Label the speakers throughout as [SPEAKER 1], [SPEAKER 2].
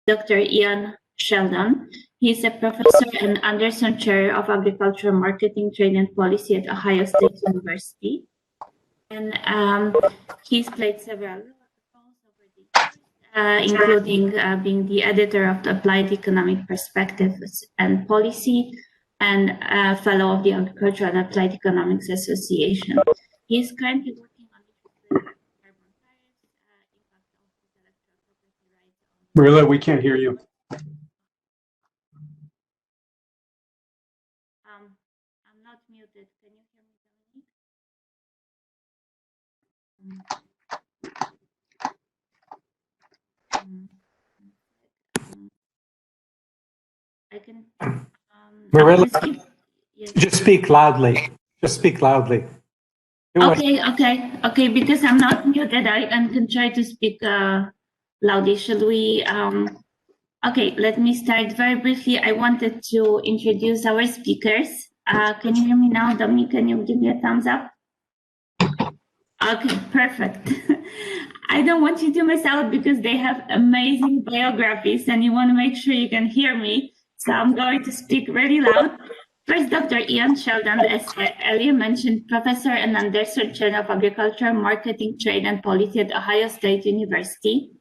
[SPEAKER 1] Dr. Ian Sheldon. He's a professor and Anderson Chair of Agricultural Marketing, Trade and Policy at Ohio State University. And he's played several roles over the years, including being the editor of the Applied Economic Perspectives and Policy and fellow of the Agricultural and Applied Economics Association. He is currently working on carbon tariffs, impact of intellectual property rights.
[SPEAKER 2] Marilla, we can't hear you.
[SPEAKER 1] I'm not muted. Can you hear me, Dominique? I can.
[SPEAKER 2] Marilla,
[SPEAKER 1] yes.
[SPEAKER 2] just speak loudly. Just speak loudly.
[SPEAKER 1] Okay. Because I'm not muted, I can try to speak loudly. Shall we? Okay, let me start very briefly. I wanted to introduce our speakers. Can you hear me now, Dominique? Can you give me a thumbs up? Okay, perfect. I don't want you to miss out because they have amazing biographies and you want to make sure you can hear me. So I'm going to speak really loud. First, Dr. Ian Sheldon, as earlier mentioned, Professor and Anderson Chair of Agriculture, Marketing, Trade and Policy at Ohio State University.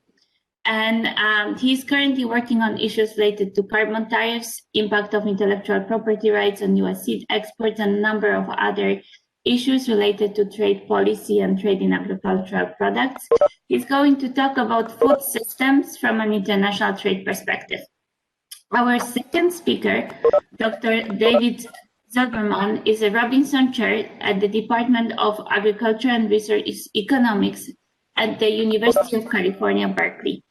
[SPEAKER 1] And he's currently working on issues related to carbon tariffs, impact of intellectual property rights on US seed exports, and a number of other issues related to trade policy and trade in agricultural products. He's going to talk about food systems from an international trade perspective. Our second speaker, Dr. David Zuckerman, is a Robinson Chair at the Department of Agriculture and Research Economics at the University of California, Berkeley.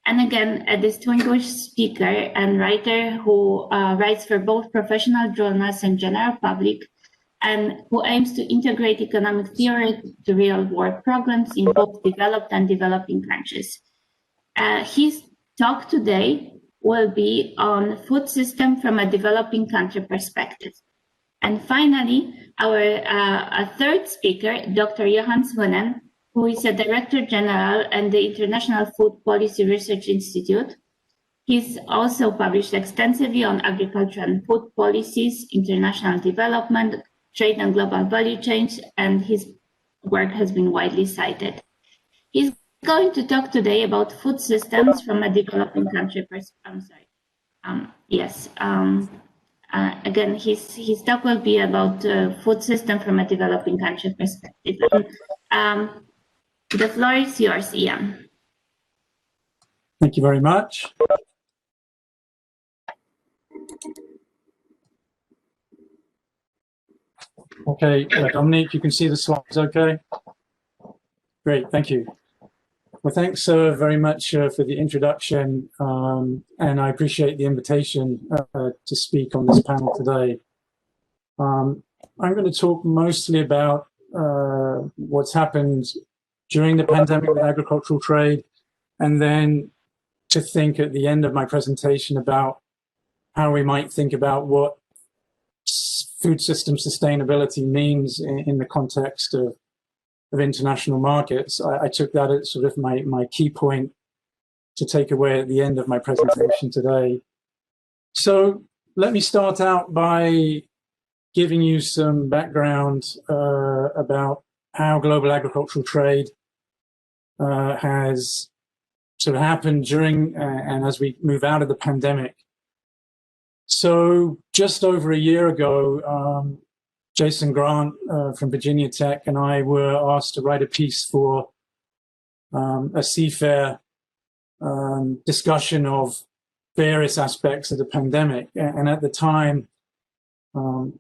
[SPEAKER 1] And again, a distinguished speaker and writer who writes for both professional journals and general public, and who aims to integrate economic theory to real-world problems in both developed and developing countries. His talk today will be on food system from a developing country perspective. And finally, our third speaker, Dr. Johan Svunen, who is a Director General at the International Food Policy Research Institute. He's also published extensively on agriculture and food policies, international development, trade and global value chains, and his work has been widely cited. He's going to talk today about food systems from a developing country perspective. Again, his talk will be about food system from a developing country perspective. The floor is yours, Ian.
[SPEAKER 3] Thank you very much. Okay, Dominique, you can see the slides okay? Great, thank you. Well, thanks very much for the introduction, and I appreciate the invitation to speak on this panel today. I'm going to talk mostly about what's happened during the pandemic with agricultural trade, and then to think at the end of my presentation about how we might think about what food system sustainability means in the context of international markets. I took that as sort of my key point to take away at the end of my presentation today. So let me start out by giving you some background about how global agricultural trade has sort of happened during and as we move out of the pandemic. So just over a year ago, Jason Grant from Virginia Tech and I were asked to write a piece for a CFAIR discussion of various aspects of the pandemic. And at the time, the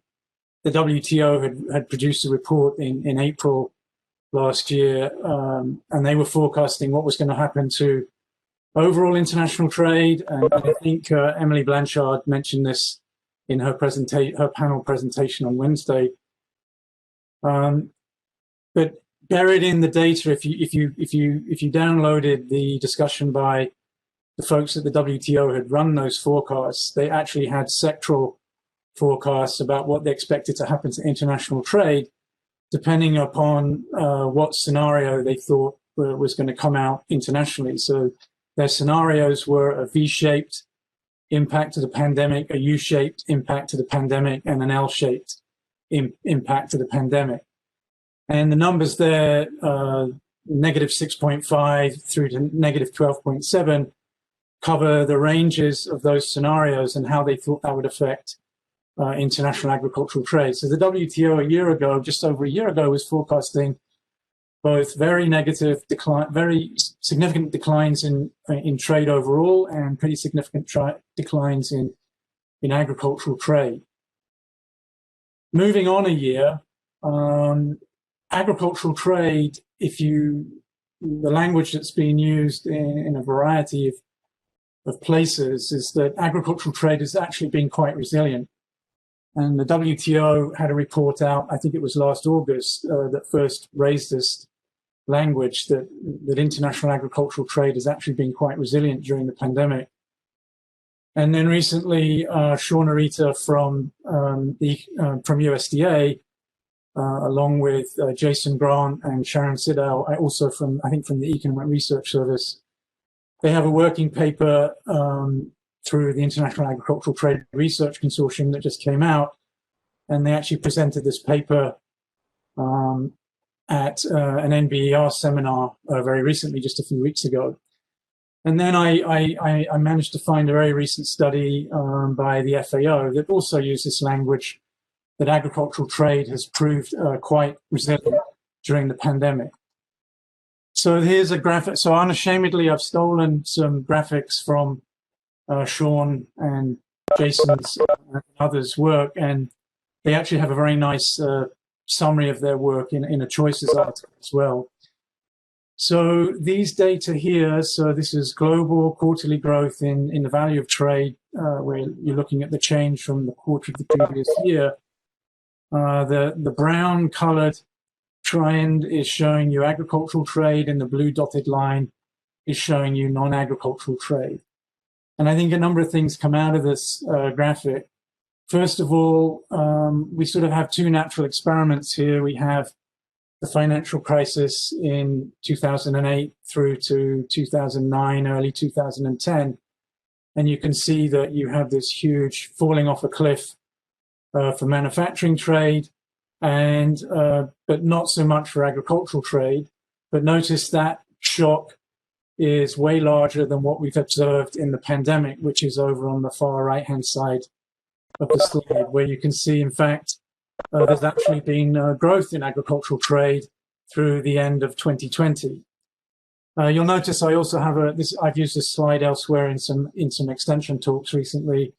[SPEAKER 3] WTO had produced a report in April last year, and they were forecasting what was going to happen to overall international trade. And I think Emily Blanchard mentioned this in her panel presentation on Wednesday. But buried in the data, if you downloaded the discussion by the folks at the WTO had run those forecasts, they actually had sectoral forecasts about what they expected to happen to international trade, depending upon what scenario they thought was going to come out internationally. So Their scenarios were a V-shaped impact of the pandemic, a U-shaped impact of the pandemic, and an L-shaped impact of the pandemic. And the numbers there, negative 6.5 through to negative 12.7, cover the ranges of those scenarios and how they thought that would affect international agricultural trade. So the WTO a year ago, just over a year ago, was forecasting both very negative decline, very significant declines in trade overall, and pretty significant declines in agricultural trade. Moving on a year, agricultural trade, the language that's being used in a variety of places is that agricultural trade has actually been quite resilient. And the WTO had a report out, I think it was last August, that first raised this language that international agricultural trade has actually been quite resilient during the pandemic. And then recently, Sean Arita from USDA, along with Jason Grant and Sharon Siddell, also from the Economic Research Service, they have a working paper through the International Agricultural Trade Research Consortium that just came out, and they actually presented this paper at an NBER seminar very recently, just a few weeks ago. And then I managed to find a very recent study by the FAO that also used this language, that agricultural trade has proved quite resilient during the pandemic. So here's a graphic. So unashamedly, I've stolen some graphics from Sean and Jason's and others' work, and they actually have a very nice summary of their work in a choices article as well. So these data here, so this is global quarterly growth in the value of trade, where you're looking at the change from the quarter of the previous year. The brown colored trend is showing you agricultural trade, and the blue dotted line is showing you non-agricultural trade. And I think a number of things come out of this graphic. First of all, we sort of have two natural experiments here. We have the financial crisis in 2008 through to 2009, early 2010. And you can see that you have this huge falling off a cliff for manufacturing trade, and but not so much for agricultural trade. But notice that shock is way larger than what we've observed in the pandemic, which is over on the far right-hand side of the slide, where you can see, in fact, there's actually been growth in agricultural trade through the end of 2020. You'll notice I also have I've used this slide elsewhere in some extension talks recently.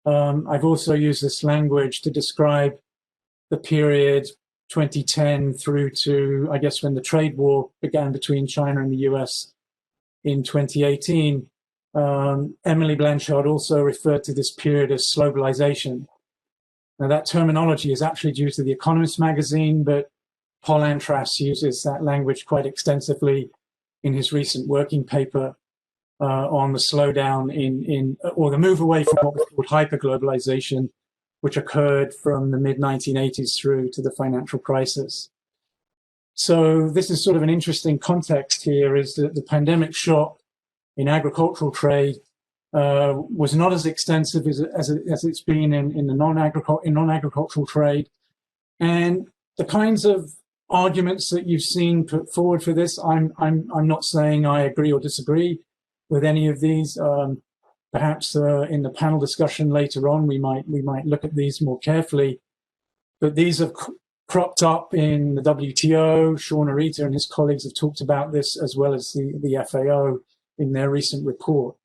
[SPEAKER 3] I've also used this language to describe the period 2010 through to, I guess, when the trade war began between China and the US in 2018. Emily Blanchard also referred to this period as globalization. Now, that terminology is actually due to The Economist magazine, but Paul Antras uses that language quite extensively in his recent working paper on the slowdown or the move away from what was called hyperglobalization, which occurred from the mid-1980s through to the financial crisis. So this is sort of an interesting context here, is that the pandemic shock in agricultural trade was not as extensive as it's been in non-agricultural trade. And the kinds of arguments that you've seen put forward for this, I'm not saying I agree or disagree with any of these. Perhaps in the panel discussion later on, we might look at these more carefully. But these have cropped up in the WTO. Sean Arita and his colleagues have talked about this, as well as the FAO in their recent report.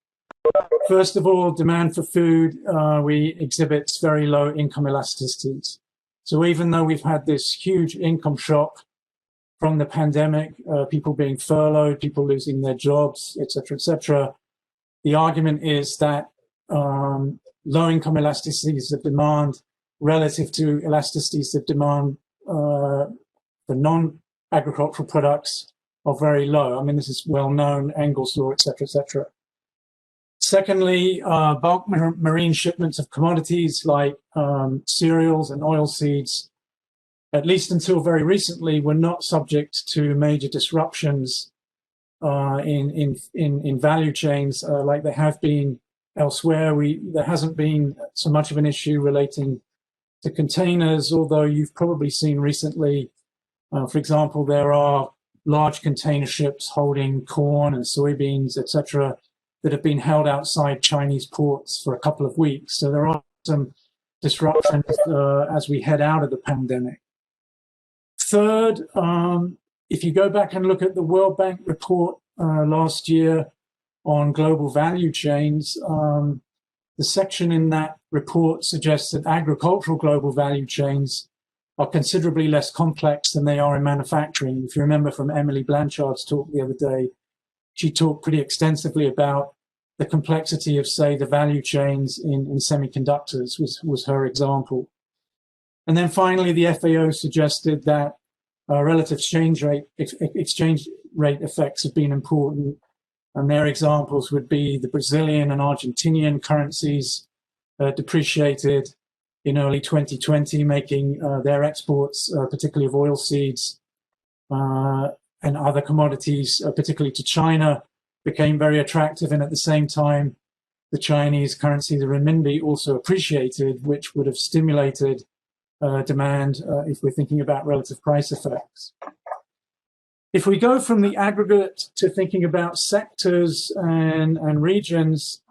[SPEAKER 3] First of all, demand for food, we exhibit very low income elasticities. So even though we've had this huge income shock from the pandemic, people being furloughed, people losing their jobs, et cetera, the argument is that low income elasticities of demand relative to elasticities of demand for non-agricultural products are very low. I mean, this is well known, Engel's law, et cetera. Secondly, bulk marine shipments of commodities like cereals and oilseeds, at least until very recently, were not subject to major disruptions in value chains like there have been elsewhere. There hasn't been so much of an issue relating to containers, although you've probably seen recently, for example, there are large container ships holding corn and soybeans, etc., that have been held outside Chinese ports for a couple of weeks. So there are some disruptions as we head out of the pandemic. Third, if you go back and look at the World Bank report last year on global value chains, the section in that report suggests that agricultural global value chains are considerably less complex than they are in manufacturing. If you remember from Emily Blanchard's talk the other day, she talked pretty extensively about the complexity of, say, the value chains in semiconductors was her example. And then finally, the FAO suggested that relative exchange rate effects have been important. And their examples would be the Brazilian and Argentinian currencies depreciated in early 2020, making their exports, particularly of oilseeds and other commodities, particularly to China, became very attractive. And at the same time, the Chinese currency, the renminbi, also appreciated, which would have stimulated demand if we're thinking about relative price effects. If we go from the aggregate to thinking about sectors and regions,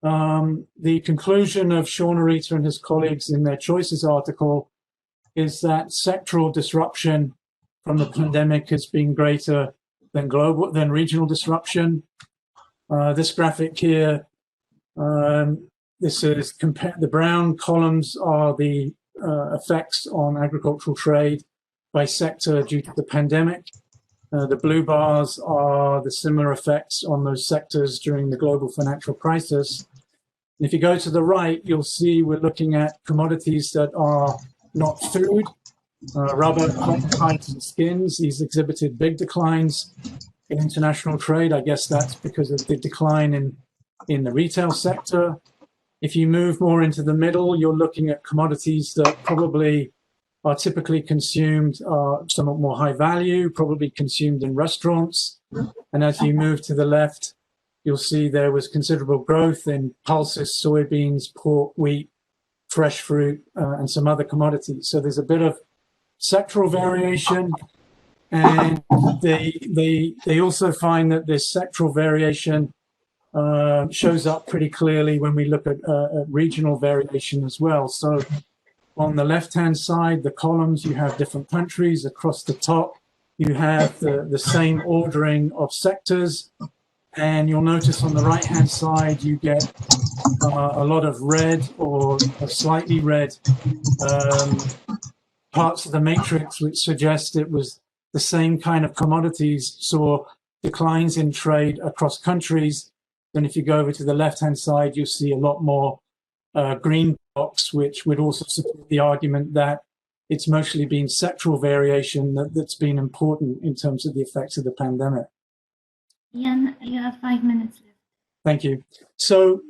[SPEAKER 3] the conclusion of Sean Arita and his colleagues in their Choices article is that sectoral disruption from the pandemic has been greater than regional disruption. This graphic here, this is the brown columns are the effects on agricultural trade by sector due to the pandemic. The blue bars are the similar effects on those sectors during the global financial crisis. And if you go to the right, you'll see we're looking at commodities that are not food, rubber, hides, and skins. These exhibited big declines in international trade. I guess that's because of the decline in the retail sector. If you move more into the middle, you're looking at commodities that probably are typically consumed, somewhat more high value, probably consumed in restaurants. And as you move to the left, you'll see there was considerable growth in pulses, soybeans, pork, wheat, fresh fruit, and some other commodities. So there's a bit of sectoral variation. And they also find that this sectoral variation shows up pretty clearly when we look at regional variation as well. So on the left-hand side, the columns, you have different countries. Across the top, you have the same ordering of sectors. And you'll notice on the right-hand side, you get a lot of red or slightly red parts of the matrix, which suggest it was the same kind of commodities saw declines in trade across countries. Then if you go over to the left-hand side, you'll see a lot more green box, which would also support the argument that it's mostly been sectoral variation that's been important in terms of the effects of the pandemic.
[SPEAKER 1] Ian, you have 5 minutes left.
[SPEAKER 3] Thank you. So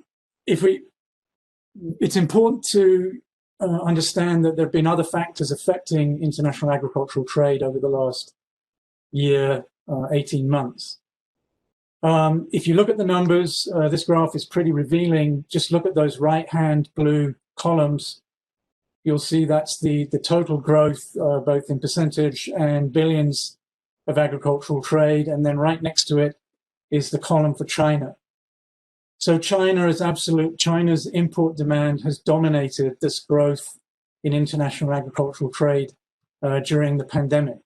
[SPEAKER 3] it's important to understand that there have been other factors affecting international agricultural trade over the last year, 18 months. If you look at the numbers, this graph is pretty revealing. Just look at those right-hand blue columns. You'll see that's the total growth, both in percentage and billions of agricultural trade. And then right next to it is the column for China. So China's import demand has dominated this growth in international agricultural trade during the pandemic.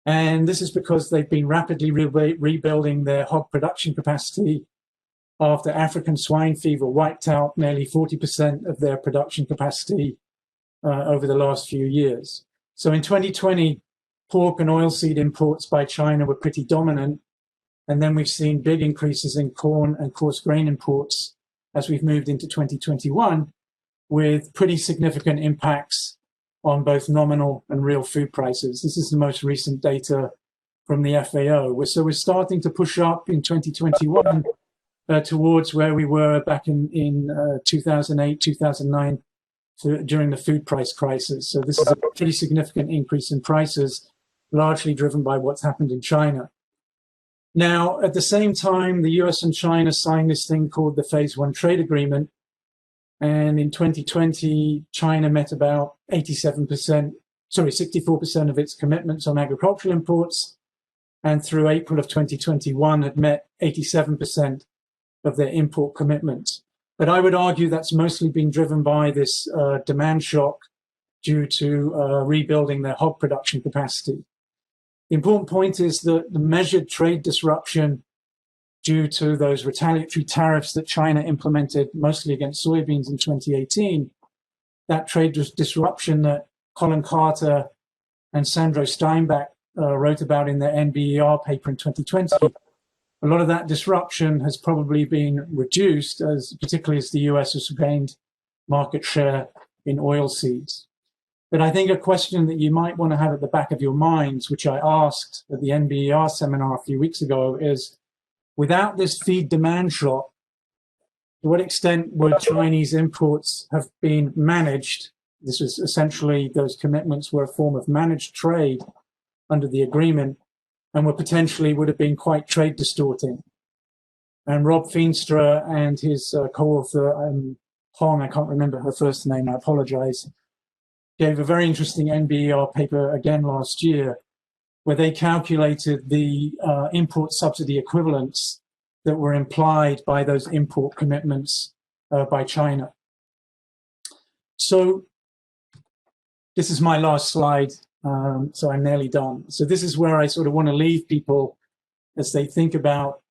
[SPEAKER 3] And this is because they've been rapidly rebuilding their hog production capacity after African swine fever wiped out nearly 40% of their production capacity over the last few years. So in 2020, pork and oilseed imports by China were pretty dominant. And then we've seen big increases in corn and coarse grain imports as we've moved into 2021, with pretty significant impacts on both nominal and real food prices. This is the most recent data from the FAO. So we're starting to push up in 2021 towards where we were back in 2008, 2009, during the food price crisis. So this is a pretty significant increase in prices, largely driven by what's happened in China. Now, at the same time, the US and China signed this thing called the Phase 1 Trade Agreement. And in 2020, China met about 64% of its commitments on agricultural imports. And through April of 2021, had met 87% of their import commitments. But I would argue that's mostly been driven by this demand shock due to rebuilding their hog production capacity. The important point is that the measured trade disruption due to those retaliatory tariffs that China implemented mostly against soybeans in 2018, that trade disruption that Colin Carter and Sandro Steinbach wrote about in their NBER paper in 2020, a lot of that disruption has probably been reduced, particularly as the US has gained market share in oilseeds. But I think a question that you might want to have at the back of your minds, which I asked at the NBER seminar a few weeks ago, is without this feed demand shock, to what extent would Chinese imports have been managed? This was essentially, those commitments were a form of managed trade under the agreement and were potentially would have been quite trade distorting. And Rob Feenstra and his co-author, Hong, I can't remember her first name, I apologize, gave a very interesting NBER paper again last year, where they calculated the import subsidy equivalents that were implied by those import commitments by China. So this is my last slide, so I'm nearly done. So this is where I sort of want to leave people as they think about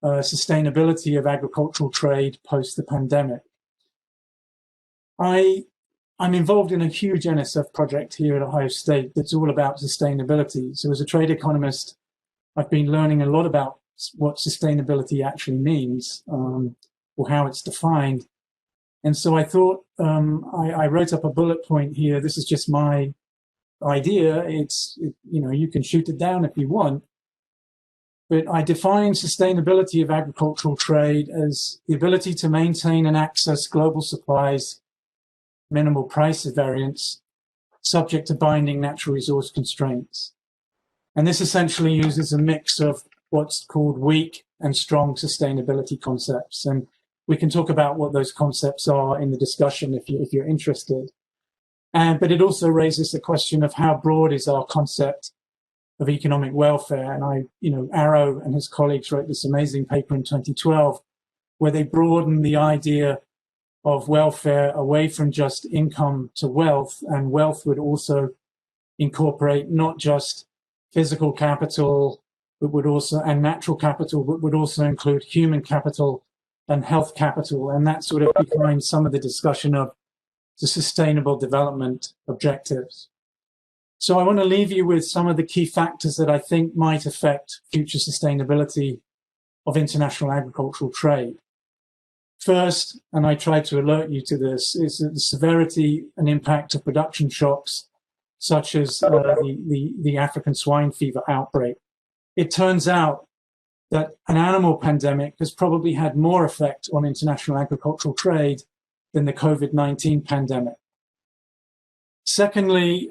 [SPEAKER 3] sustainability of agricultural trade post the pandemic. I'm involved in a huge NSF project here at Ohio State that's all about sustainability. So as a trade economist, I've been learning a lot about what sustainability actually means, or how it's defined. And so I thought, I wrote up a bullet point here. This is just my idea. You can shoot it down if you want. But I define sustainability of agricultural trade as the ability to maintain and access global supplies, minimal price variance, subject to binding natural resource constraints. And this essentially uses a mix of what's called weak and strong sustainability concepts. And we can talk about what those concepts are in the discussion if you're interested. But it also raises the question of how broad is our concept of economic welfare. And Arrow and his colleagues wrote this amazing paper in 2012, where they broadened the idea of welfare away from just income to wealth, and wealth would also incorporate not just physical capital, but would also, and natural capital, but would also include human capital and health capital. And that sort of defines some of the discussion of the sustainable development objectives. So I want to leave you with some of the key factors that I think might affect future sustainability of international agricultural trade. First, and I tried to alert you to this, is the severity and impact of production shocks, such as the African swine fever outbreak. It turns out that an animal pandemic has probably had more effect on international agricultural trade than the COVID-19 pandemic. Secondly,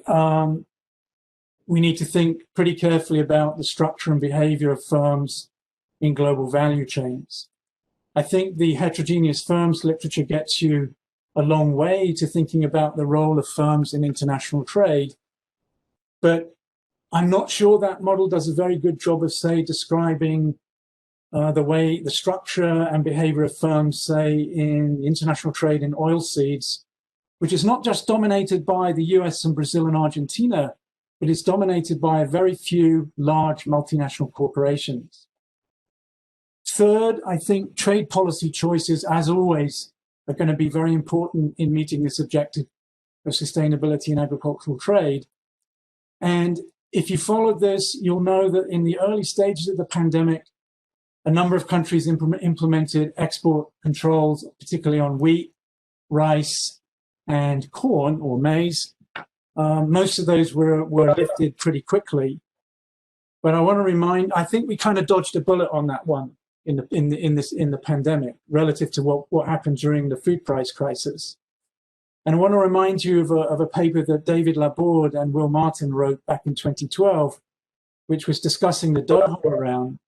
[SPEAKER 3] we need to think pretty carefully about the structure and behavior of firms in global value chains. I think the heterogeneous firms literature gets you a long way to thinking about the role of firms in international trade, but I'm not sure that model does a very good job of, say, describing the structure and behavior of firms, say, in international trade in oilseeds, which is not just dominated by the US and Brazil and Argentina, but is dominated by a very few large multinational corporations. Third, I think trade policy choices, as always, are going to be very important in meeting this objective of sustainability in agricultural trade. And if you followed this, you'll know that in the early stages of the pandemic, a number of countries implemented export controls, particularly on wheat, rice, and corn or maize. Most of those were lifted pretty quickly. But I want to I think we kind of dodged a bullet on that one in the pandemic relative to what happened during the food price crisis. And I want to remind you of a paper that David Laborde and Will Martin wrote back in 2012, which was discussing the Doha round.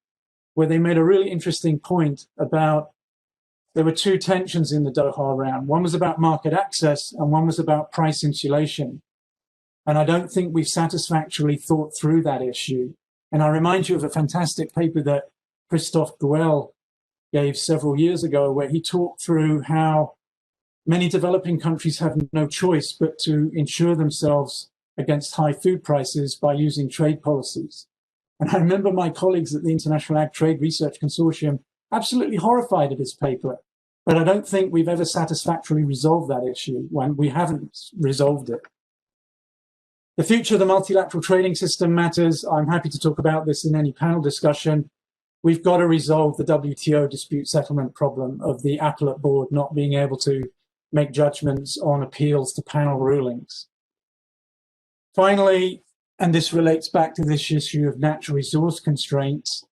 [SPEAKER 3] where they made a really interesting point about there were two tensions in the Doha round. One was about market access and one was about price insulation. And I don't think we've satisfactorily thought through that issue. And I remind you of a fantastic paper that Christophe Gouel gave several years ago, where he talked through how many developing countries have no choice but to insure themselves against high food prices by using trade policies. And I remember my colleagues at the International Ag Trade Research Consortium absolutely horrified at his paper. But I don't think we've ever satisfactorily resolved that issue when we haven't resolved it. The future of the multilateral trading system matters. I'm happy to talk about this in any panel discussion. We've got to resolve the WTO dispute settlement problem of the appellate board not being able to make judgments on appeals to panel rulings. Finally, and this relates back to this issue of natural resource constraints,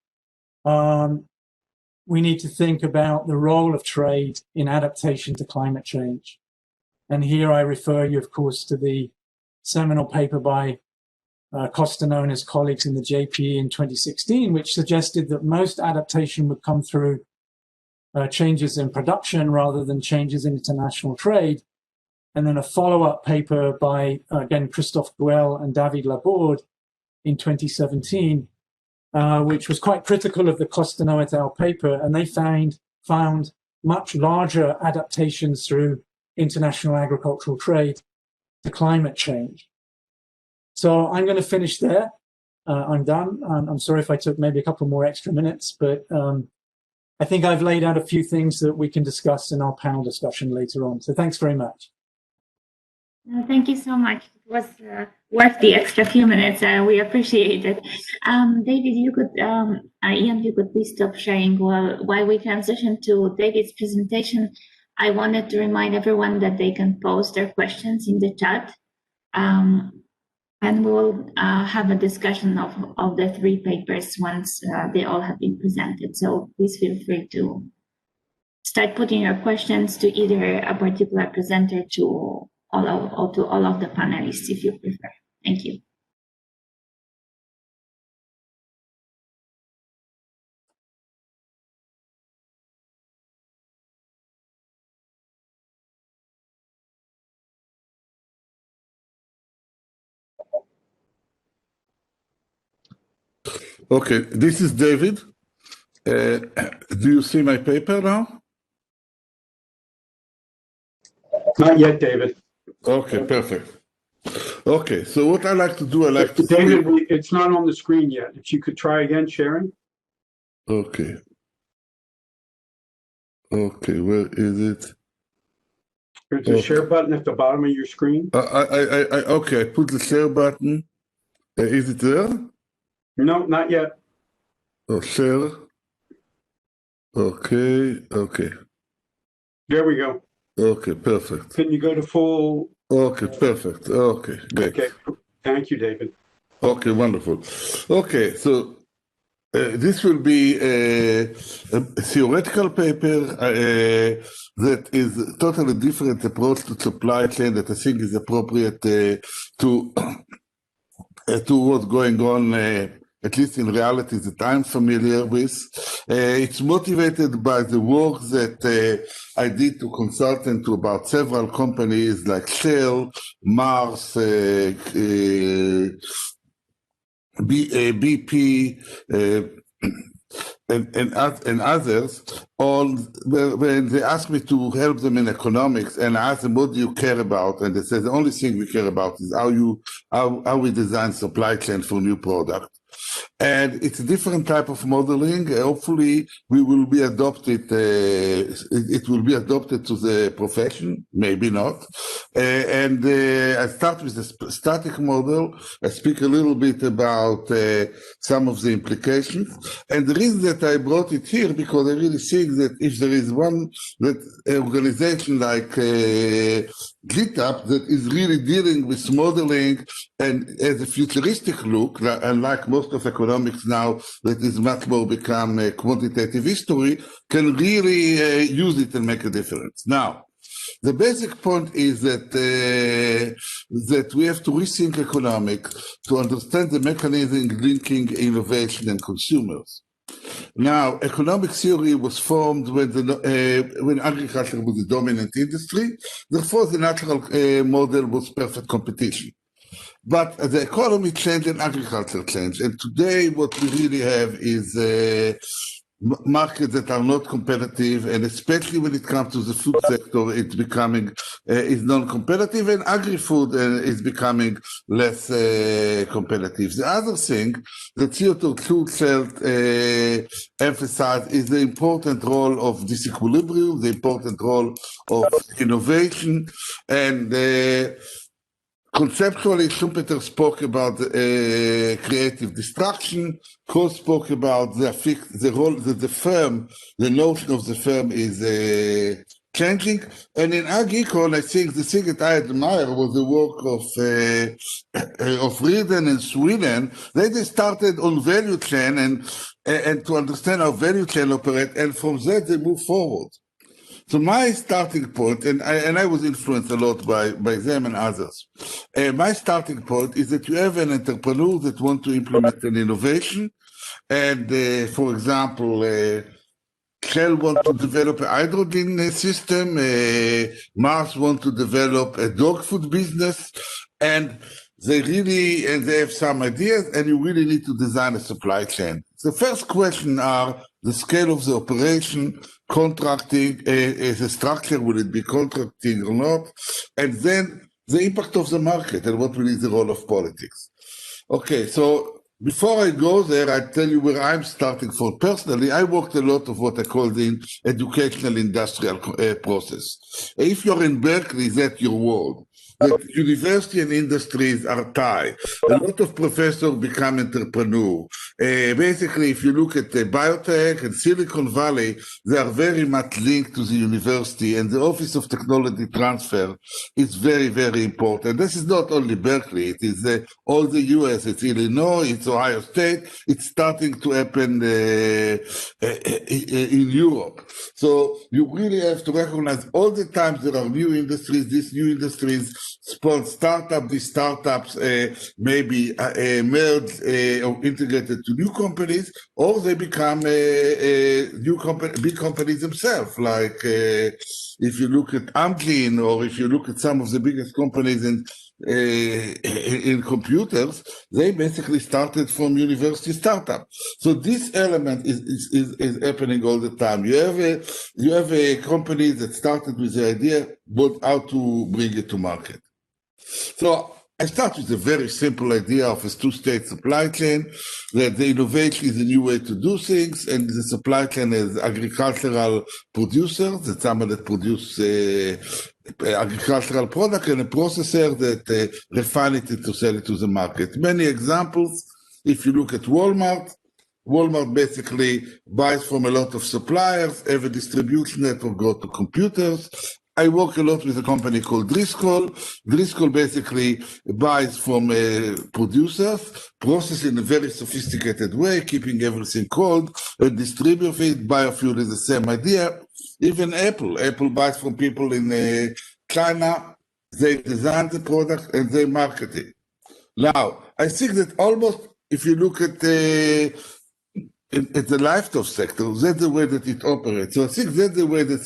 [SPEAKER 3] we need to think about the role of trade in adaptation to climate change. And here I refer you, of course, to the seminal paper by Costa and his colleagues in the JPE in 2016, which suggested that most adaptation would come through changes in production rather than changes in international trade. And then a follow-up paper by, again, Christophe Gouel and David Laborde in 2017, which was quite critical of the Costa et al. Paper, and they found much larger adaptations through international agricultural trade to climate change. So I'm going to finish there. I'm done. I'm sorry if I took maybe a couple more extra minutes, but I think I've laid out a few things that we can discuss in our panel discussion later on. So thanks very much.
[SPEAKER 1] Thank you so much. It was worth the extra few minutes. We appreciate it. David, you could, Ian, you could please stop sharing while we transition to David's presentation. I wanted to remind everyone that they can post their questions in the chat. And we'll have a discussion of the three papers once they all have been presented. So please feel free to start putting your questions to either a particular presenter or to all of the panelists if you prefer. Thank you.
[SPEAKER 4] Okay, this is David. Do you see my paper now?
[SPEAKER 2] Not yet, David.
[SPEAKER 4] Okay, perfect. Okay, so what I like to do, I like to
[SPEAKER 2] David, it's not on the screen yet. If you could try again sharing.
[SPEAKER 4] Okay. Okay, where is it?
[SPEAKER 2] There's a share button at the bottom of your screen.
[SPEAKER 4] Okay, I put the share button. Is it there?
[SPEAKER 2] No, not yet.
[SPEAKER 4] Oh, share. Okay, okay.
[SPEAKER 2] There we go.
[SPEAKER 4] Okay, perfect.
[SPEAKER 2] Can you go to full?
[SPEAKER 4] Okay, perfect. Okay, great.
[SPEAKER 2] Okay, thank you, David.
[SPEAKER 4] Okay, wonderful. Okay, so this will be a theoretical paper that is a totally different approach to supply chain that I think is appropriate to what's going on, at least in reality, that I'm familiar with. It's motivated by the work that I did to consultant to about several companies like Shell, Mars, BP, and others, when they asked me to help them in economics, and I asked them, what do you care about? And they said, the only thing we care about is how we design supply chain for new product. And it's a different type of modeling. Hopefully, we will be adopted. It will be adopted to the profession, maybe not. And I start with a static model. I speak a little bit about some of the implications. And the reason that I brought it here, because I really think that if there is one organization like GTAP that is really dealing with modeling and as a futuristic look, unlike most of economics now that is much more become a quantitative history, can really use it and make a difference. Now, the basic point is that that we have to rethink economics to understand the mechanism linking innovation and consumers. Now, economic theory was formed when agriculture was the dominant industry. Therefore, the natural model was perfect competition. But the economy changed and agriculture changed. And today, what we really have is markets that are not competitive, and especially when it comes to the food sector, it's becoming is non-competitive, and agri-food is becoming less competitive. The other thing that CO2 felt emphasized is the important role of disequilibrium, the important role of innovation, and conceptually, Schumpeter spoke about creative destruction. Kohl spoke about the role that the firm, the notion of the firm is changing. And in Ag-Econ, I think the thing that I admire was the work of Rieden in Sweden. They started on value chain and to understand how value chain operate, and from that they move forward. So my starting point, and I was influenced a lot by them and others, my starting point is that you have an entrepreneur that wants to implement an innovation, and for example, Shell wants to develop a hydrogen system, Mars wants to develop a dog food business, and they have some ideas, and you really need to design a supply chain. The first question are the scale of the operation, contracting, the structure, will it be contracting or not? And then the impact of the market and what will be the role of politics. Okay, so before I go there, I tell you where I'm starting from. Personally, I worked a lot of what I call the educational industrial process. If you're in Berkeley, that's your world. That university and industries are tied. A lot of professors become entrepreneurs. Basically, if you look at biotech and Silicon Valley, they are very much linked to the university, and the Office of Technology Transfer is very, very important. This is not only Berkeley, it is all the US, it's Illinois, it's Ohio State, it's starting to happen in Europe. So you really have to recognize all the times there are new industries, these new industries spawn startups, these startups maybe merged or integrated to new companies, or they become big companies themselves. Like if you look at Amgen, or if you look at some of the biggest companies in computers, they basically started from university startup. So this element is happening all the time. You have a company that started with the idea, but how to bring it to market. So I start with a very simple idea of a two-state supply chain, that the innovation is a new way to do things, and the supply chain is agricultural producers, that someone that produce agricultural product, and a processor that refine it to sell it to the market. Many examples, if you look at Walmart basically buys from a lot of suppliers, have a distribution network, go to computers. I work a lot with a company called Driscoll. Driscoll basically buys from producers, process in a very sophisticated way, keeping everything cold, and distribute it. Biofuel is the same idea. Even Apple buys from people in China. They design the product and they market it. Now, I think that almost, if you look at the livestock sector, that's the way that it operates. So I think that's the way that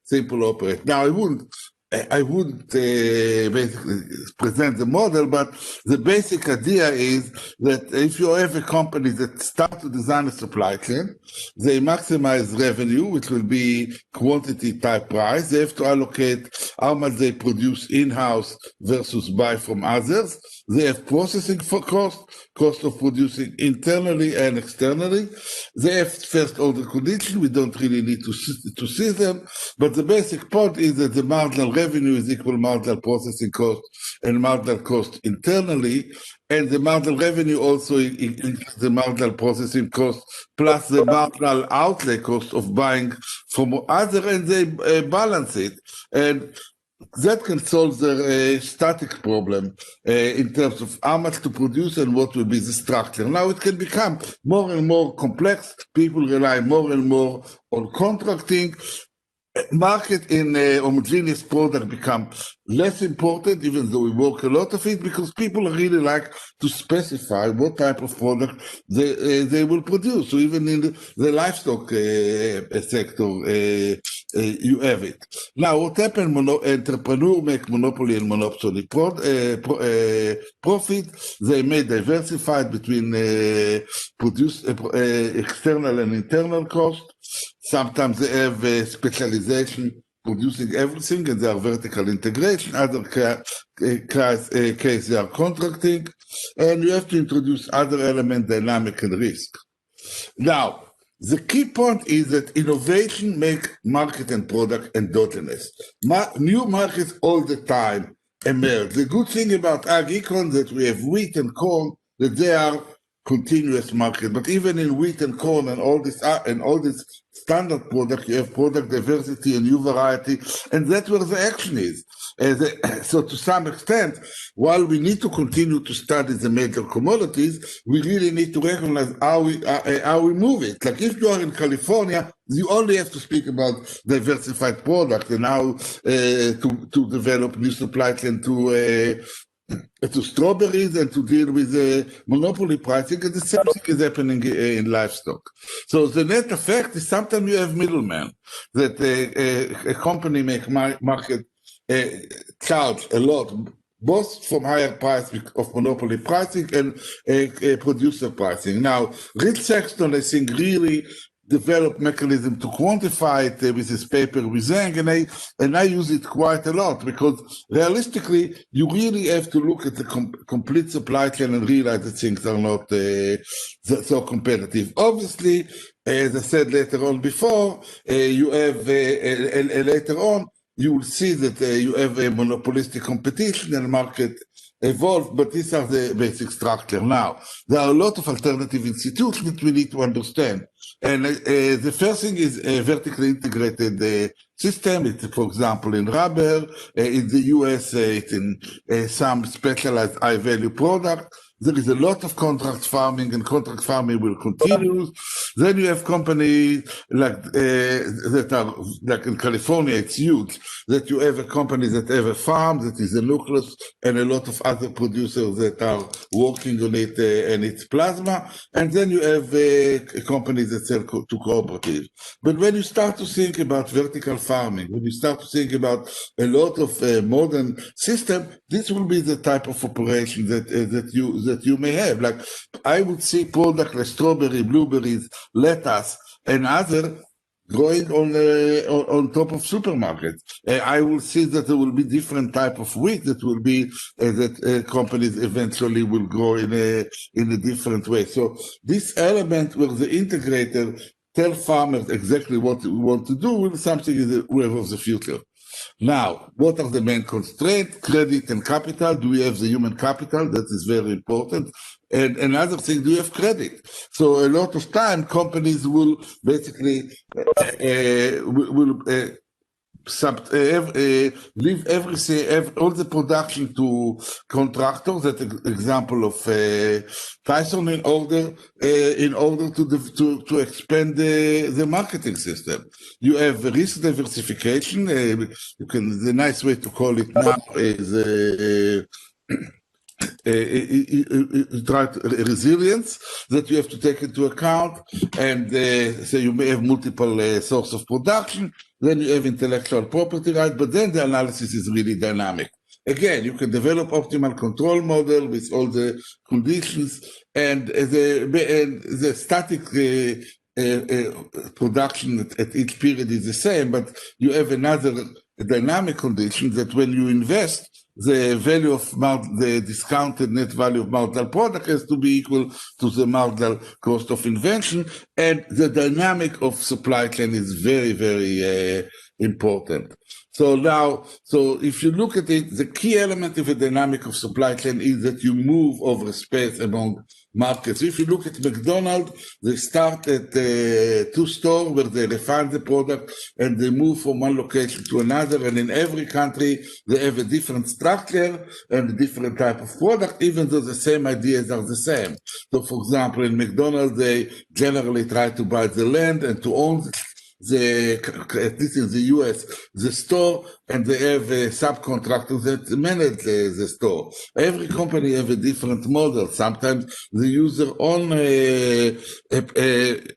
[SPEAKER 4] simple operate. Now, I wouldn't basically present the model, but the basic idea is that if you have a company that starts to design a supply chain, they maximize revenue, which will be quantity type price. They have to allocate how much they produce in-house versus buy from others. They have processing for cost of producing internally and externally. They have first order conditions. We don't really need to see them, but the basic point is that the marginal revenue is equal marginal processing cost and marginal cost internally, and the marginal revenue also includes the marginal processing cost plus the marginal outlay cost of buying from other, and they balance it. And that can solve the static problem in terms of how much to produce and what will be the structure. Now it can become more and more complex. People rely more and more on contracting. market in homogeneous product become less important, even though we work a lot of it, because people really like to specify what type of product they will produce. So even in the livestock sector, you have it. Now, what happened? Entrepreneur make monopoly and monopoly profit. They may diversify between external and internal cost. Sometimes they have specialization producing everything, and they are vertical integration. Other case they are contracting, and you have to introduce other element, dynamic and risk. Now, the key point is that innovation make market and product endogenous. New markets all the time emerge. The good thing about ag-econ that we have wheat and corn, that they are continuous market. But even in wheat and corn and all this standard product, you have product diversity and new variety, and that's where the action is. So to some extent, while we need to continue to study the major commodities, we really need to recognize how we move it. Like if you are in California, you only have to speak about diversified product and how to develop new supply chain to strawberries and to deal with monopoly pricing, and the same thing is happening in livestock. So the net effect is sometimes you have middlemen that a company make market charge a lot, both from higher price of monopoly pricing and producer pricing. Now, Rich Sexton, I think, really developed mechanism to quantify it with his paper with Zhang, and I use it quite a lot, because realistically, you really have to look at the complete supply chain and realize that things are not so competitive. Obviously, as I said later on before, you have later on, you will see that you have a monopolistic competition and market evolve, but these are the basic structure. Now, there are a lot of alternative institutions that we need to understand. And the first thing is a vertically integrated system. It's, for example, in rubber. In the US, it's in some specialized high-value product. There is a lot of contract farming, and contract farming will continue. Then you have companies like that are, like in California, it's huge, that you have a company that have a farm that is a nucleus, and a lot of other producers that are working on it and its plasma. And then you have companies that sell to cooperatives. But when you start to think about vertical farming, when you start to think about a lot of modern system, this will be the type of operation that you may have. Like I would see product like strawberry, blueberries, lettuce, and other growing on top of supermarkets. I will see that there will be different type of wheat that will be that companies eventually will grow in a different way. So this element where the integrator tell farmers exactly what we want to do will something is the wave of the future. Now, what are the main constraints? Credit and capital. Do we have the human capital? That is very important. And another thing, do you have credit? So a lot of time, companies will basically leave everything, all the production to contractors. That's an example of Tyson in order to expand the marketing system. You have risk diversification. The nice way to call it now is resilience that you have to take into account, and so you may have multiple sources of production. Then you have intellectual property right, but then the analysis is really dynamic. Again, you can develop optimal control model with all the conditions, and the static production at each period is the same, but you have another dynamic condition that when you invest, the value of the discounted net value of marginal product has to be equal to the marginal cost of invention, and the dynamic of supply chain is very, very important. So now, if you look at it, the key element of a dynamic of supply chain is that you move over space among markets. If you look at McDonald's, they start at two stores where they refine the product and they move from one location to another. And in every country, they have a different structure and a different type of product, even though the same ideas are the same. So, for example, in McDonald's, they generally try to buy the land and to own at least in the US, the store, and they have subcontractors that manage the store. Every company have a different model. Sometimes they use their own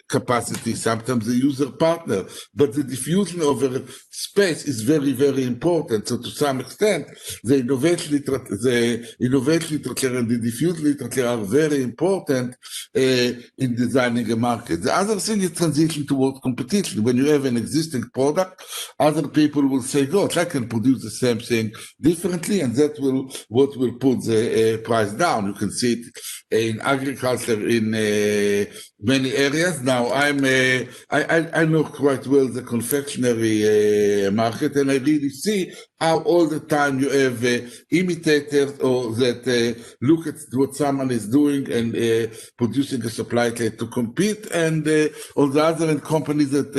[SPEAKER 4] capacity, sometimes they use their partner, but the diffusion over space is very, very important. So to some extent, the innovation literature and the diffuse literature are very important in designing a market. The other thing is transition towards competition. When you have an existing product, other people will say, "God, I can produce the same thing differently," and that will what will put the price down. You can see it in agriculture in many areas. Now, I know quite well the confectionery market, and I really see how all the time you have imitators or that look at what someone is doing and producing a supply chain to compete, and on the other hand, companies that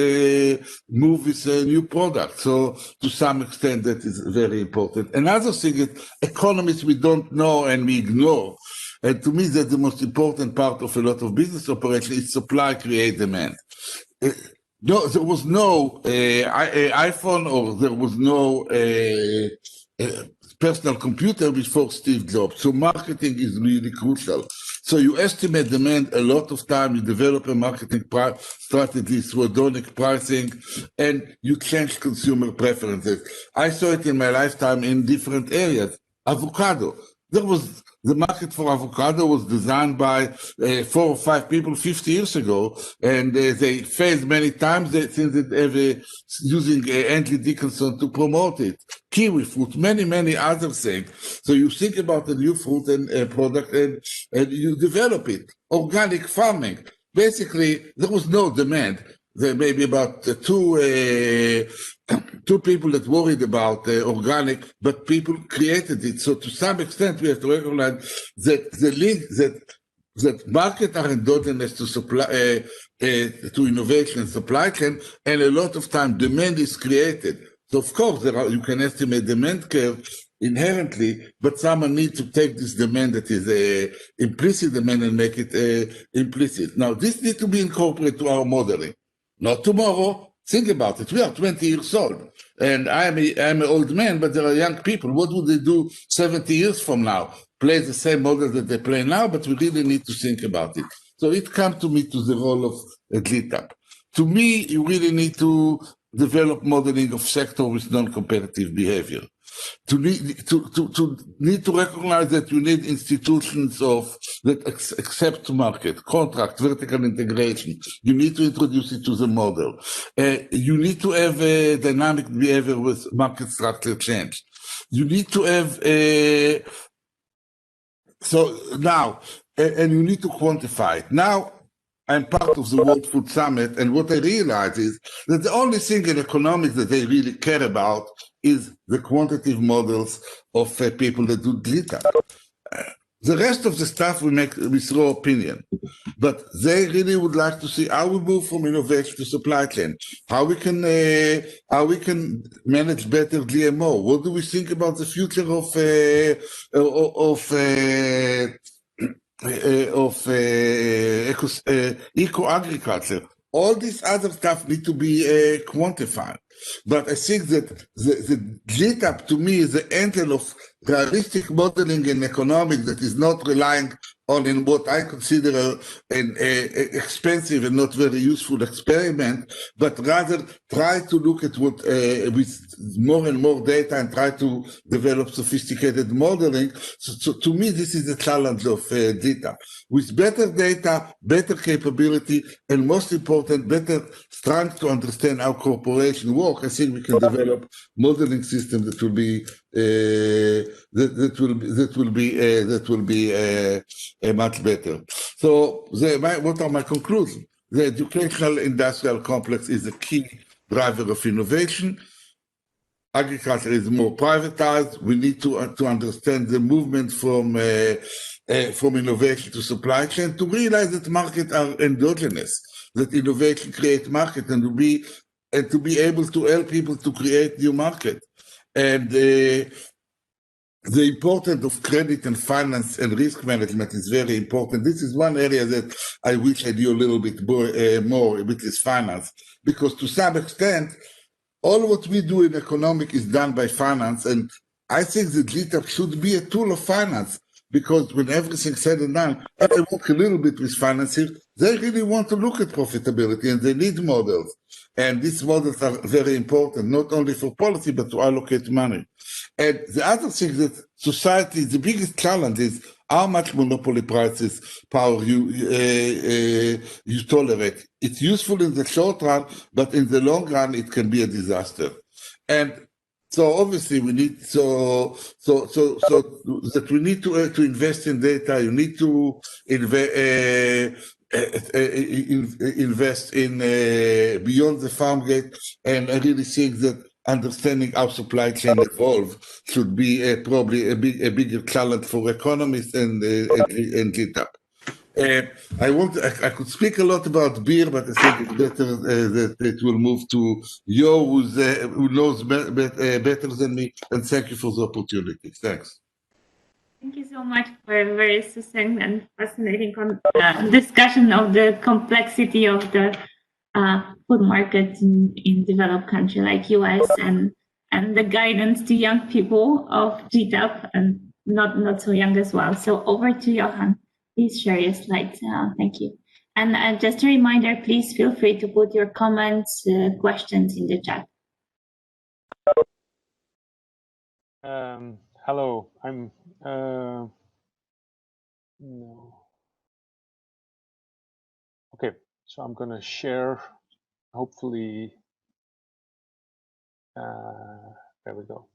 [SPEAKER 4] move with a new product. So to some extent, that is very important. Another thing is economists we don't know and we ignore. And to me, that's the most important part of a lot of business operation is supply create demand. No, there was no iPhone or there was no personal computer before Steve Jobs. So marketing is really crucial. So you estimate demand a lot of time, you develop a marketing strategy through hedonic pricing, and you change consumer preferences. I saw it in my lifetime in different areas. Avocado. The market for avocado was designed by 4 or 5 people 50 years ago, and they failed many times since they using Andy Dickinson to promote it. Kiwi fruit, many other things. So you think about a new fruit and product and you develop it. Organic farming. Basically, there was no demand. There may be about two people that worried about organic, but people created it. So to some extent, we have to recognize that the link that markets are endogenous to supply, to innovation and supply chain, and a lot of time demand is created. So of course, you can estimate demand curve inherently, but someone needs to take this demand that is implicit demand and make it implicit. Now, this needs to be incorporated to our modeling. Not tomorrow. Think about it. We are 20 years old, and I'm an old man, but there are young people. What would they do 70 years from now? Play the same model that they play now, but we really need to think about it. So it comes to me to the role of a GTAP. To me, you really need to develop modeling of sector with non-competitive behavior. To need to recognize that you need institutions that accept market, contract, vertical integration. You need to introduce it to the model. You need to have a dynamic behavior with market structure change. You need to have and you need to quantify it. Now, I'm part of the World Food Summit, and what I realize is that the only thing in economics that they really care about is the quantitative models of people that do GTAP. The rest of the stuff we throw opinion, but they really would like to see how we move from innovation to supply chain, how we can manage better GMO. What do we think about the future of eco-agriculture? All this other stuff need to be quantified. But I think that the GTAP to me is the angle of realistic modeling in economics that is not relying on in what I consider an expensive and not very useful experiment, but rather try to look at what with more and more data and try to develop sophisticated modeling. So to me, this is the challenge of GTAP. With better data, better capability, and most important, better strength to understand how corporations work, I think we can develop modeling systems that will be much better. So what are my conclusions? The educational industrial complex is a key driver of innovation. Agriculture is more privatized. We need to understand the movement from innovation to supply chain to realize that markets are endogenous, that innovation creates market, and to be able to help people to create new market. And the importance of credit and finance and risk management is very important. This is one area that I wish I knew a little bit more, which is finance, because to some extent, all what we do in economic is done by finance, and I think the GTAP should be a tool of finance, because when everything's said and done, if I work a little bit with financiers, they really want to look at profitability and they need models. And these models are very important, not only for policy, but to allocate money. And the other thing that society, the biggest challenge is how much monopoly prices power you tolerate. It's useful in the short run, but in the long run, it can be a disaster. And so obviously we need that we need to invest in data. You need to invest in beyond the farm gate, and I really think that understanding how supply chain evolve should be probably a bigger challenge for economists and GTAP. I could speak a lot about beer, but I think it's better that it will move to Yo, who knows better than me. And thank you for the opportunity. Thanks.
[SPEAKER 1] Thank you so much for a very succinct and fascinating discussion of the complexity of the food market in developed country like US and the guidance to young people of GTAP and not so young as well. So over to Johan. Please share your slides. Thank you. And just a reminder, please feel free to put your comments, questions in the chat.
[SPEAKER 5] Hello, I'm no. Okay, so I'm going to share, hopefully, there we go.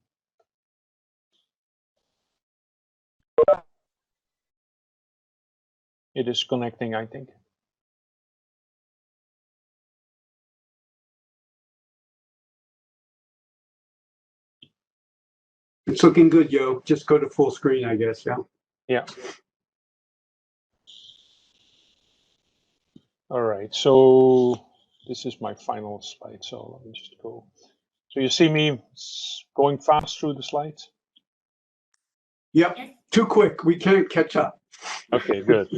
[SPEAKER 5] It is connecting, I think.
[SPEAKER 2] It's looking good, Yo. Just go to full screen, I guess, yeah?
[SPEAKER 5] Yeah. All right, so this is my final slide, so let me just go. So you see me going fast through the slides?
[SPEAKER 2] Yep, too quick. We can't catch up.
[SPEAKER 5] Okay, good.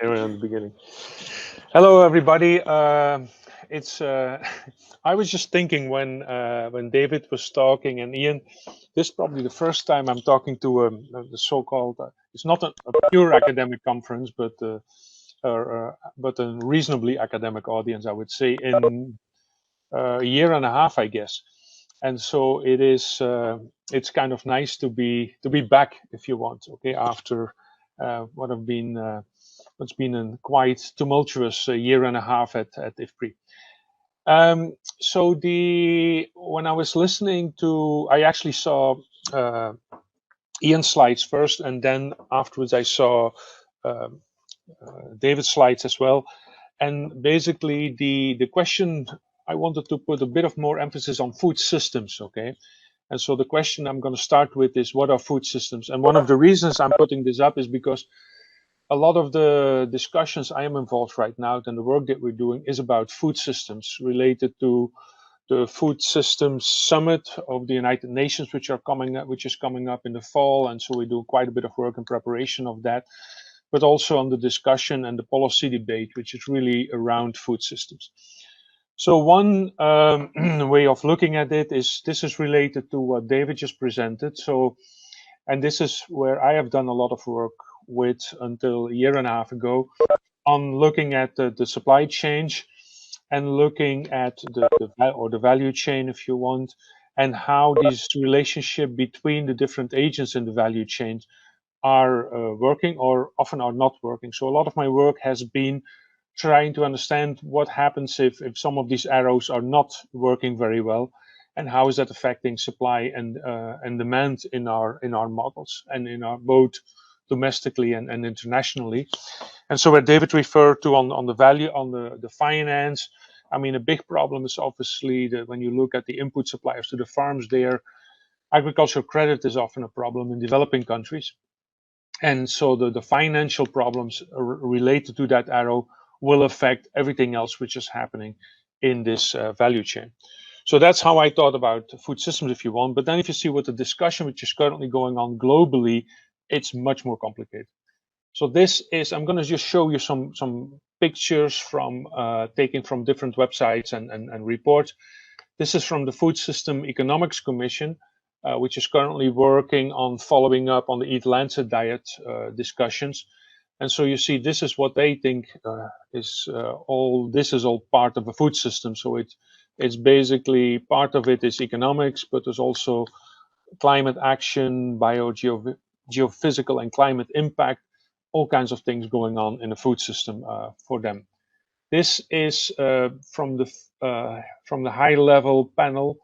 [SPEAKER 5] Anyway, in the beginning. Hello, everybody. I was just thinking when David was talking and Ian, this is probably the first time I'm talking to the so-called. It's not a pure academic conference, but a reasonably academic audience, I would say, in a year and a half, I guess. And so it is. It's kind of nice to be back, if you want. Okay, after what's been a quite tumultuous year and a half at IFPRI. So when I was listening to, I actually saw Ian's slides first, and then afterwards I saw David's slides as well. And basically the question, I wanted to put a bit of more emphasis on food systems, okay? And so the question I'm going to start with is, what are food systems? And one of the reasons I'm putting this up is because a lot of the discussions I am involved right now and the work that we're doing is about food systems related to the Food Systems Summit of the United Nations, which is coming up in the fall. And so we do quite a bit of work in preparation of that, but also on the discussion and the policy debate, which is really around food systems. So one way of looking at it is, this is related to what David just presented. So, and this is where I have done a lot of work with until a year and a half ago on looking at the supply chain and looking at the value chain, if you want, and how this relationship between the different agents in the value chain are working or often are not working. So a lot of my work has been trying to understand what happens if some of these arrows are not working very well, and how is that affecting supply and demand in our models and in our both domestically and internationally. And so what David referred to on the value, on the finance, I mean, a big problem is obviously that when you look at the input suppliers to the farms there, agricultural credit is often a problem in developing countries. And so the financial problems related to that arrow will affect everything else which is happening in this value chain. So that's how I thought about food systems, if you want. But then if you see what the discussion which is currently going on globally, it's much more complicated. So this is, I'm going to just show you some pictures from taken from different websites and reports. This is from the Food System Economics Commission, which is currently working on following up on the Eat Lancet diet discussions. And so you see, this is what they think is all part of a food system. So it's basically part of it is economics, but there's also climate action, geophysical and climate impact, all kinds of things going on in the food system for them. This is from the high level panel,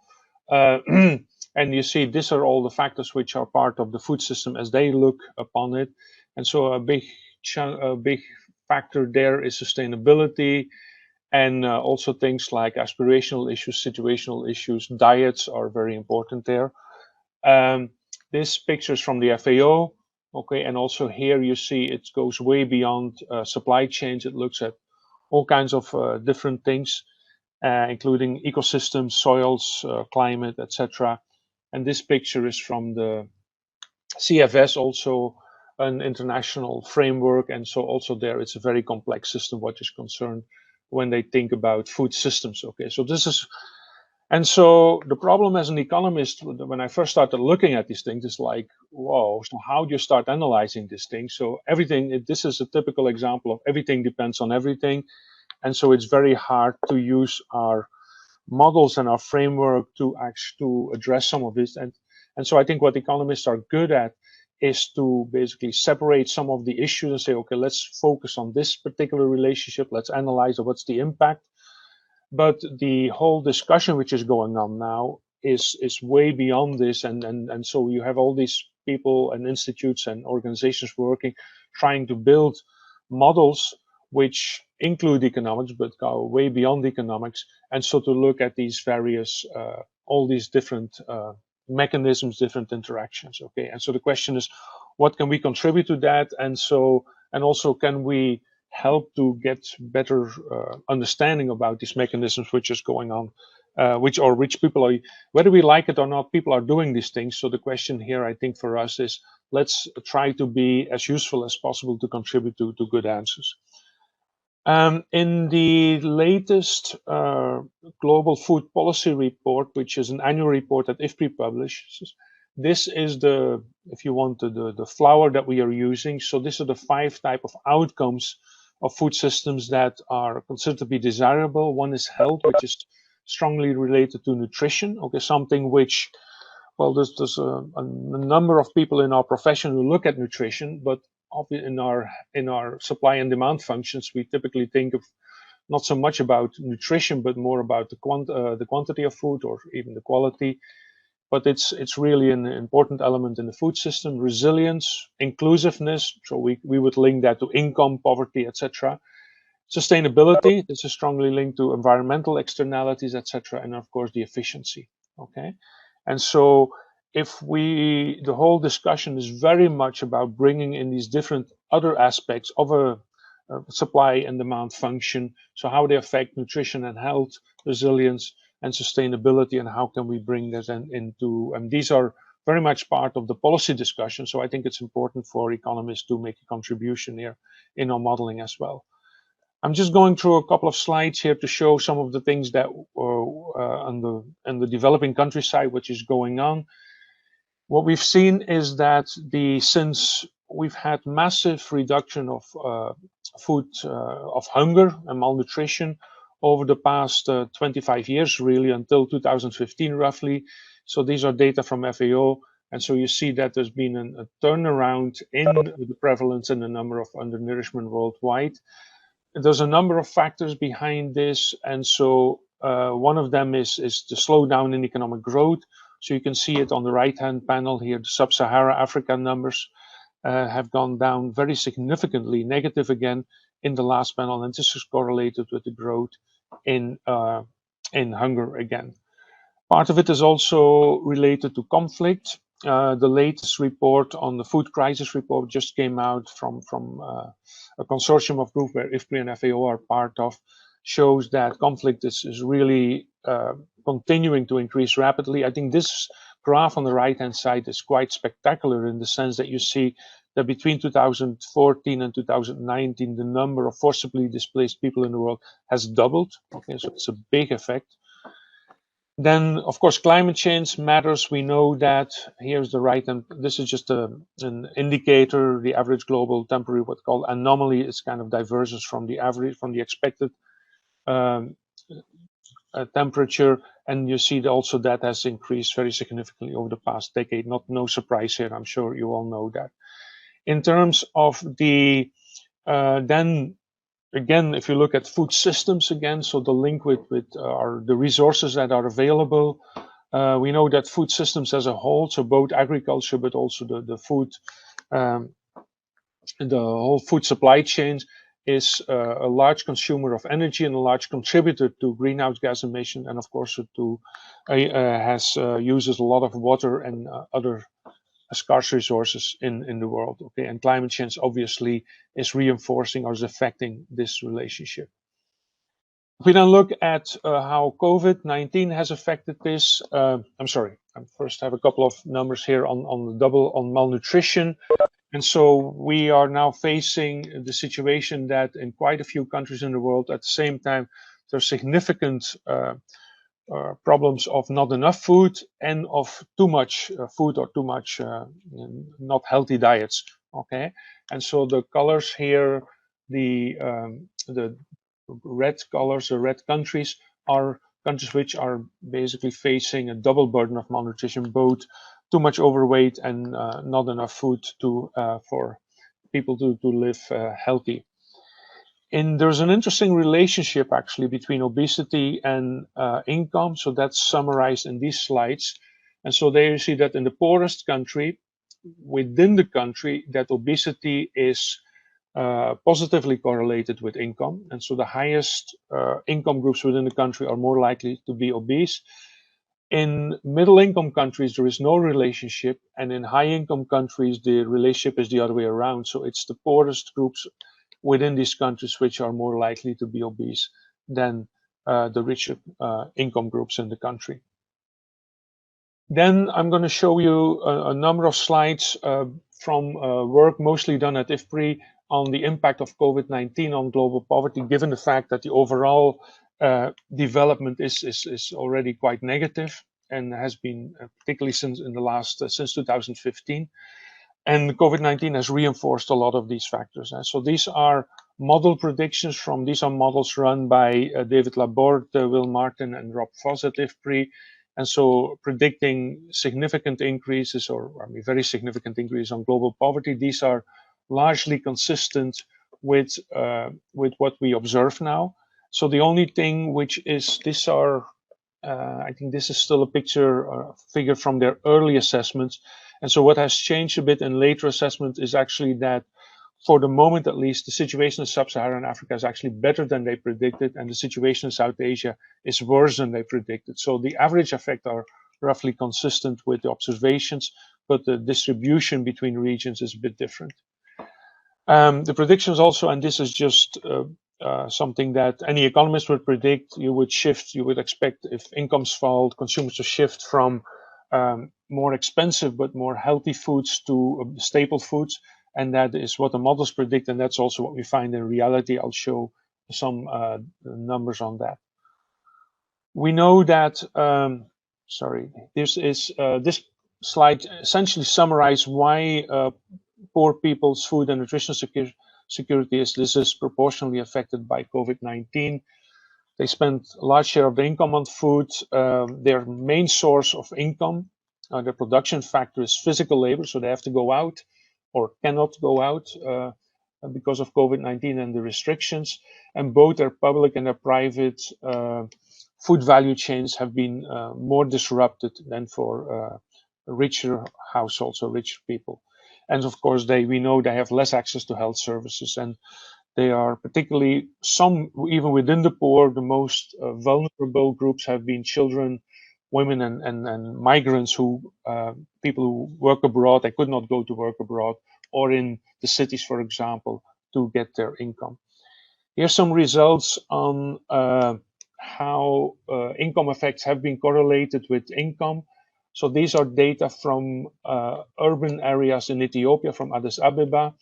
[SPEAKER 5] and you see these are all the factors which are part of the food system as they look upon it. And so a big factor there is sustainability, and also things like aspirational issues, situational issues. Diets are very important there. This picture is from the FAO, okay, and also here you see it goes way beyond supply chains. It looks at all kinds of different things, including ecosystems, soils, climate, etc. And this picture is from the CFS, also an international framework, and so also there it's a very complex system what is concerned when they think about food systems. Okay, so this is, and so the problem as an economist when I first started looking at these things is like, whoa, so how do you start analyzing this thing? So everything, this is a typical example of everything depends on everything, and so it's very hard to use our models and our framework to address some of this. And so I think what economists are good at is to basically separate some of the issues and say, okay, let's focus on this particular relationship. Let's analyze what's the impact. But the whole discussion which is going on now is way beyond this. And so you have all these people and institutes and organizations working, trying to build models which include economics, but go way beyond economics. And so to look at these various, all these different mechanisms, different interactions, okay? And so the question is, what can we contribute to that? And so, and also can we help to get better understanding about these mechanisms which is going on, which people are, whether we like it or not, people are doing these things. So the question here, I think for us is, let's try to be as useful as possible to contribute to good answers. In the latest Global Food Policy Report, which is an annual report that IFPRI publishes, this is the, if you want, the flower that we are using. So these are the 5 types of outcomes of food systems that are considered to be desirable. One is health, which is strongly related to nutrition. Okay, something which, well, there's a number of people in our profession who look at nutrition, but in our supply and demand functions, we typically think of not so much about nutrition, but more about the quantity of food or even the quality. But it's really an important element in the food system. Resilience, inclusiveness, so we would link that to income, poverty, etc. Sustainability, this is strongly linked to environmental externalities, etc. And of course the efficiency. Okay, and so if the whole discussion is very much about bringing in these different other aspects of a supply and demand function, so how they affect nutrition and health, resilience and sustainability, and how can we bring this into, and these are very much part of the policy discussion. So I think it's important for economists to make a contribution here in our modeling as well. I'm just going through a couple of slides here to show some of the things that on the developing countryside, which is going on. What we've seen is that since we've had massive reduction of of hunger and malnutrition over the past 25 years, really until 2015 roughly. So these are data from FAO. And so you see that there's been a turnaround in the prevalence and the number of undernourishment worldwide. There's a number of factors behind this. And so one of them is the slowdown in economic growth. So you can see it on the right-hand panel here. The sub-Sahara Africa numbers have gone down very significantly, negative again in the last panel. And this is correlated with the growth in hunger again. Part of it is also related to conflict. The latest report on the food crisis report just came out from a consortium of groups where IFPRI and FAO are part of, shows that conflict is really continuing to increase rapidly. I think this graph on the right-hand side is quite spectacular in the sense that you see that between 2014 and 2019, the number of forcibly displaced people in the world has doubled. Okay, so it's a big effect. Then, of course, climate change matters. We know that here's the right, and this is just an indicator. The average global temperature, what's called anomaly, is kind of diverges from the average, from the expected temperature. And you see also that has increased very significantly over the past decade. No surprise here. I'm sure you all know that. In terms of the then again, if you look at food systems again, so the link with the resources that are available, we know that food systems as a whole, so both agriculture but also the food, the whole food supply chain is a large consumer of energy and a large contributor to greenhouse gas emission, and of course uses a lot of water and other scarce resources in the world. Okay, and climate change obviously is reinforcing or is affecting this relationship. If we then look at how COVID-19 has affected this, I'm sorry, I first have a couple of numbers here on malnutrition. And so we are now facing the situation that in quite a few countries in the world at the same time, there's significant problems of not enough food and of too much food or too much not healthy diets. Okay, and so the colors here, the red colors, the red countries are countries which are basically facing a double burden of malnutrition, both too much overweight and not enough food for people to live healthy. And there's an interesting relationship actually between obesity and income. So that's summarized in these slides. And so there you see that in the poorest country, within the country, that obesity is positively correlated with income. And so the highest income groups within the country are more likely to be obese. In middle income countries, there is no relationship. And in high income countries, the relationship is the other way around. So it's the poorest groups within these countries which are more likely to be obese than the richer income groups in the country. Then I'm going to show you a number of slides from work mostly done at IFPRI on the impact of COVID-19 on global poverty, given the fact that the overall development is already quite negative and has been particularly since 2015. And COVID-19 has reinforced a lot of these factors. So these are model predictions these are models run by David Laborde, Will Martin, and Rob Foss at IFPRI. And so predicting significant increases, very significant increase on global poverty. These are largely consistent with what we observe now. So the only thing which is, I think this is still a figure from their early assessments. And so what has changed a bit in later assessment is actually that for the moment, at least, the situation in sub-Saharan Africa is actually better than they predicted, and the situation in South Asia is worse than they predicted. So the average effect are roughly consistent with the observations, but the distribution between regions is a bit different. The predictions also, and this is just something that any economist would predict, you would expect if incomes fall, consumers to shift from more expensive but more healthy foods to staple foods. And that is what the models predict, and that's also what we find in reality. I'll show some numbers on that. We know that, this slide essentially summarizes why poor people's food and nutrition security is disproportionately affected by COVID-19. They spend a large share of their income on food. Their main source of income, their production factor is physical labor, so they have to go out or cannot go out because of COVID-19 and the restrictions. And both their public and their private food value chains have been more disrupted than for richer households or rich people. And of course, we know they have less access to health services, and they are particularly even within the poor, the most vulnerable groups have been children, women, and migrants people who work abroad. They could not go to work abroad or in the cities, for example, to get their income. Here's some results on how income effects have been correlated with income. So these are data from urban areas in Ethiopia, from Addis Ababa.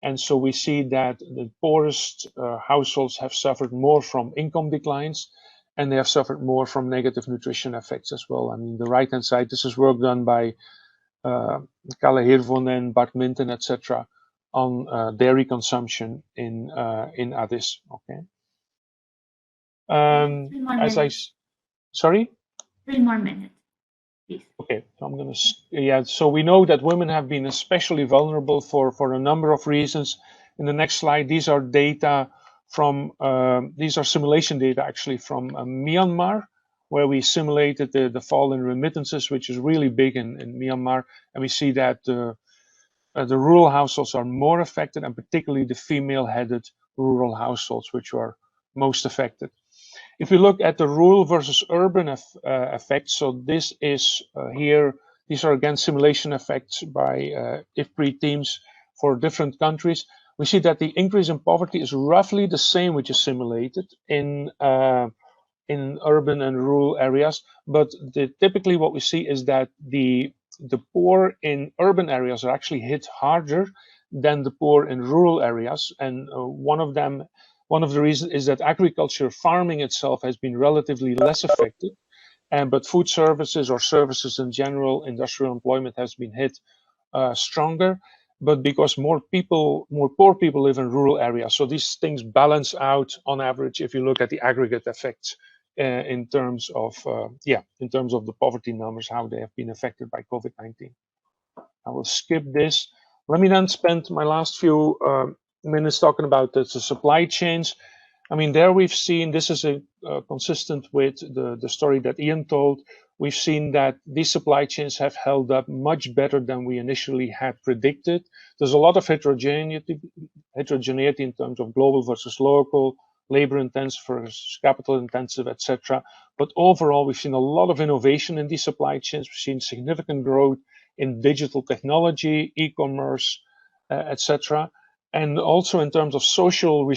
[SPEAKER 5] And so we see that the poorest households have suffered more from income declines, and they have suffered more from negative nutrition effects as well. I mean, the right-hand side, this is work done by Kalle Hirvonen, Bart Minton, etc., on dairy consumption in Addis. Okay. Sorry?
[SPEAKER 1] 3 more minutes, please.
[SPEAKER 5] Okay, so I'm gonna, yeah, so we know that women have been especially vulnerable for a number of reasons. In the next slide, these are data from, these are simulation data actually from Myanmar, where we simulated the fall in remittances, which is really big in Myanmar. And we see that the rural households are more affected, and particularly the female-headed rural households, which are most affected. If we look at the rural versus urban effects, so this is here, these are again simulation effects by IFPRI teams for different countries. We see that the increase in poverty is roughly the same, which is simulated in urban and rural areas. But typically what we see is that the poor in urban areas are actually hit harder than the poor in rural areas. And one of the reasons is that agriculture, farming itself, has been relatively less affected. But food services or services in general, industrial employment has been hit stronger. But because more poor people live in rural areas. So these things balance out on average if you look at the aggregate effects in terms of the poverty numbers, how they have been affected by COVID-19. I will skip this. Let me then spend my last few minutes talking about the supply chains. I mean, there we've seen, this is consistent with the story that Ian told. We've seen that these supply chains have held up much better than we initially had predicted. There's a lot of heterogeneity in terms of global versus local, labor intensive versus capital intensive, etc. But overall, we've seen a lot of innovation in these supply chains. We've seen significant growth in digital technology, e-commerce, etc. And also in terms of social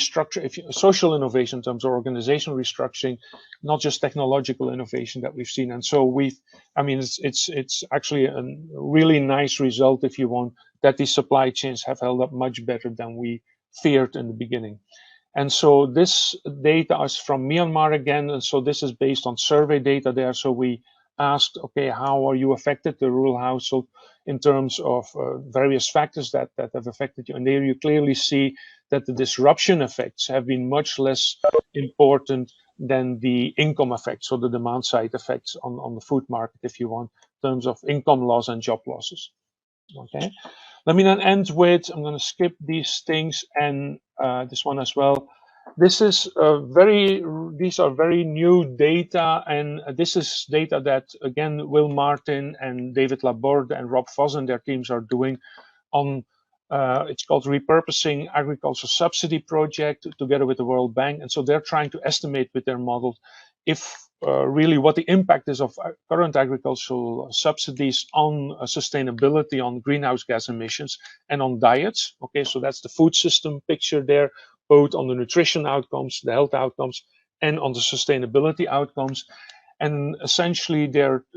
[SPEAKER 5] social innovation, in terms of organizational restructuring, not just technological innovation that we've seen. And so it's actually a really nice result, if you want, that these supply chains have held up much better than we feared in the beginning. And so this data is from Myanmar again, and so this is based on survey data there. So we asked, okay, how are you affected, the rural household, in terms of various factors that have affected you? And there you clearly see that the disruption effects have been much less important than the income effects, so the demand side effects on the food market, if you want, in terms of income loss and job losses. Okay. Let me then end with, I'm going to skip these things and this one as well. This is these are very new data, and this is data that, again, Will Martin and David Laborde and Rob Voss and their teams are doing on, it's called Repurposing Agriculture Subsidy Project together with the World Bank. And so they're trying to estimate with their model if really what the impact is of current agricultural subsidies on sustainability, on greenhouse gas emissions, and on diets. Okay, so that's the food system picture there, both on the nutrition outcomes, the health outcomes, and on the sustainability outcomes. And essentially,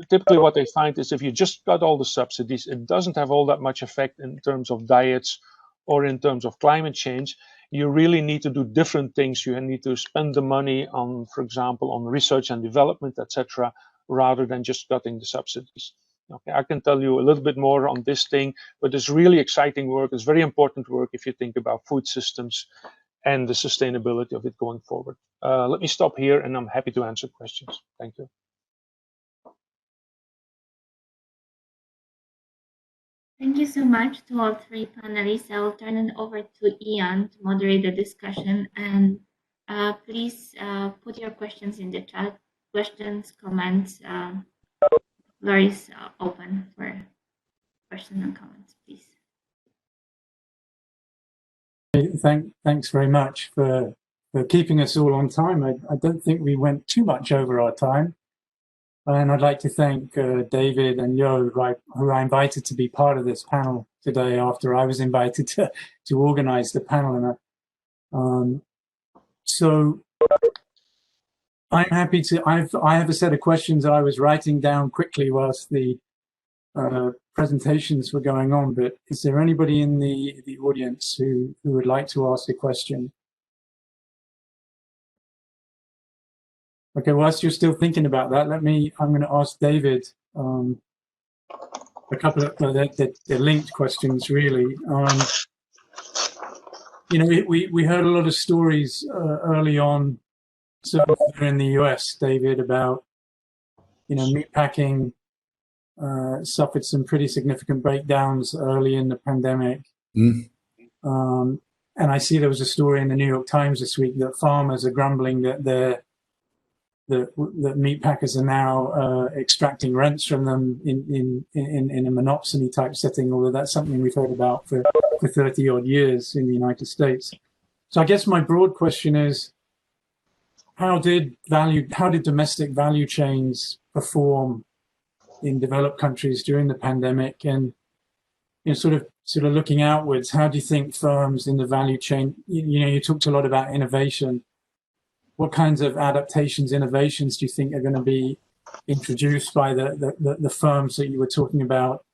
[SPEAKER 5] typically what they find is if you just cut all the subsidies, it doesn't have all that much effect in terms of diets or in terms of climate change. You really need to do different things. You need to spend the money on, for example, on research and development, etc., rather than just cutting the subsidies. Okay, I can tell you a little bit more on this thing, but it's really exciting work. It's very important work if you think about food systems and the sustainability of it going forward. Let me stop here, and I'm happy to answer questions. Thank you.
[SPEAKER 1] Thank you so much to all 3 panelists. I will turn it over to Ian to moderate the discussion. And please put your questions in the chat. Questions, comments. Floor is open for questions and comments, please.
[SPEAKER 3] Thanks very much for keeping us all on time. I don't think we went too much over our time. And I'd like to thank David and Jo, who I invited to be part of this panel today after I was invited to organize the panel. So I'm happy to. I have a set of questions I was writing down quickly whilst the presentations were going on. But is there anybody in the audience who would like to ask a question? Okay, whilst you're still thinking about that, I'm going to ask David a couple of they're linked questions, really. You know, we heard a lot of stories early on, certainly in the US, David, about, you know, meatpacking suffered some pretty significant breakdowns early in the pandemic.
[SPEAKER 4] Mm.
[SPEAKER 3] And I see there was a story in the New York Times this week that farmers are grumbling that that meat packers are now extracting rents from them in a monopsony type setting, although that's something we've heard about for 30 odd years in the United States. So I guess my broad question is, how did domestic value chains perform in developed countries during the pandemic? And, you know, sort of looking outwards, how do you think firms in the value chain, you know, you talked a lot about innovation. What kinds of adaptations, innovations do you think are going to be introduced by the firms that you were talking about